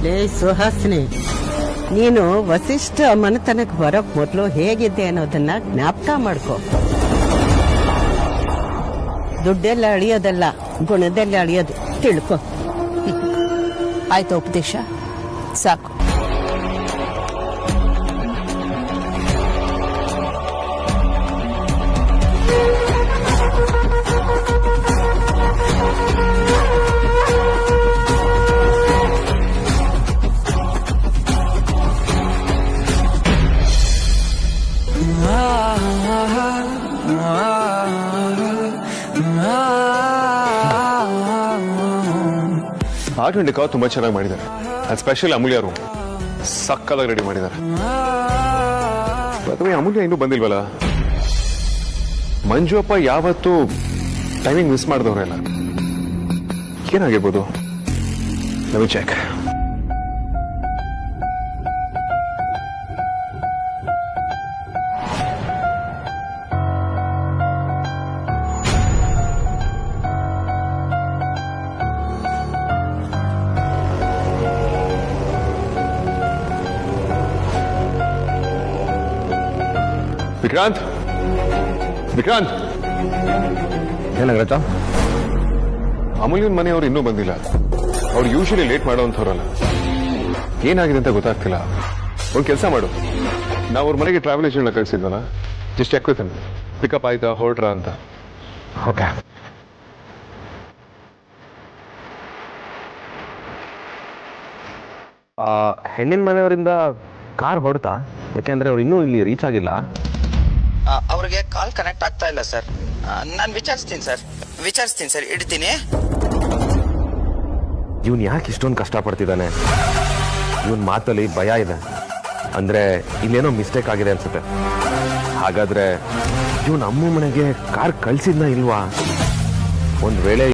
ಲೇ ಸುಹಾಸಿನಿ, ನೀನು ವಸಿಷ್ಠ ಮನೆತನಕ್ಕೆ ಬರೋಕ್ ಮೊದಲು ಹೇಗಿದ್ದೆ ಅನ್ನೋದನ್ನ ಜ್ಞಾಪಕ ಮಾಡ್ಕೋ. ದುಡ್ಡೆಲ್ಲ ಅಳಿಯೋದಲ್ಲ, ಗುಣದೆಲ್ಲ ಅಳಿಯೋದು ತಿಳ್ಕೊ. ಆಯ್ತು, ಉಪದೇಶ ಸಾಕು. ಆರ್ಟ್ ಅಂಡ್ ಡೆಕೋರ್ ತುಂಬಾ ಚೆನ್ನಾಗಿ ಮಾಡಿದ್ದಾರೆ. ಅದು ಸ್ಪೆಷಲ್ ಅಮೂಲ್ಯ ರೂಮ್ ಸಕ್ಕದಾಗಿ ರೆಡಿ ಮಾಡಿದ್ದಾರೆ. ಅಮೂಲ್ಯ ಇನ್ನೂ ಬಂದಿಲ್ವಲ್ಲ? ಮಂಜು ಅಪ್ಪ ಯಾವತ್ತು ಟೈಮಿಂಗ್ ಮಿಸ್ ಮಾಡಿದವ್ರೆಲ್ಲ. ಏನಾಗಿರ್ಬೋದು? Let me check. Vikrant, Vikrant, ಏನಾಗ್ರತ? ಅಮೂಲ್ಯನ ಮನೆಯವರು ಇನ್ನೂ ಬಂದಿಲ್ಲ. ಅವ್ರು ಯೂಶಲಿ ಲೇಟ್ ಮಾಡೋಂಥವ್ರಲ್ಲ. ಏನಾಗಿದೆ ಅಂತ ಗೊತ್ತಾಗ್ತಿಲ್ಲ. ಒಂದು ಕೆಲಸ ಮಾಡು, ನಾವು ಅವ್ರ ಮನೆಗೆ ಟ್ರಾವೆಲ್ ಏಜೆಂಟ್ನ ಕಳಿಸಿದ್ವಲ್ಲ, just check with him. Pickup ಆಯ್ತಾ, ಹೊರಟ್ರಾ ಅಂತ. ಓಕೆ. ಹೆಣ್ಣಿನ ಮನೆಯವರಿಂದ ಕಾರ್ ಹೊರಡ್ತಾ? ಯಾಕೆಂದ್ರೆ ಅವ್ರು ಇನ್ನೂ ಇಲ್ಲಿ ರೀಚ್ ಆಗಿಲ್ಲ. ಅವ್ರಿಗೆ ಕಾಲ್ ಕನೆಕ್ಟ್ ಆಗ್ತಾ ಇಲ್ಲ ಸರ್. ನಾನು ವಿಚಾರಿಸ್ತೀನಿ ಸರ್, ಇಡ್ತೀನಿ. ಇವನ್ ಯಾಕೆ ಇಷ್ಟೊಂದು ಕಷ್ಟಪಡ್ತಿದ್ದಾನೆ? ಇವನ್ ಮಾತಲ್ಲಿ ಭಯ ಇದೆ. ಅಂದ್ರೆ ಇಲ್ಲೇನೋ ಮಿಸ್ಟೇಕ್ ಆಗಿದೆ ಅನ್ಸುತ್ತೆ. ಹಾಗಾದ್ರೆ ಇವನ್ ಅಮ್ಮ ಮನೆಗೆ ಕಾರ್ ಕಳ್ಸಿದ್ನ ಇಲ್ವಾ? ಒಂದ್ ವೇಳೆ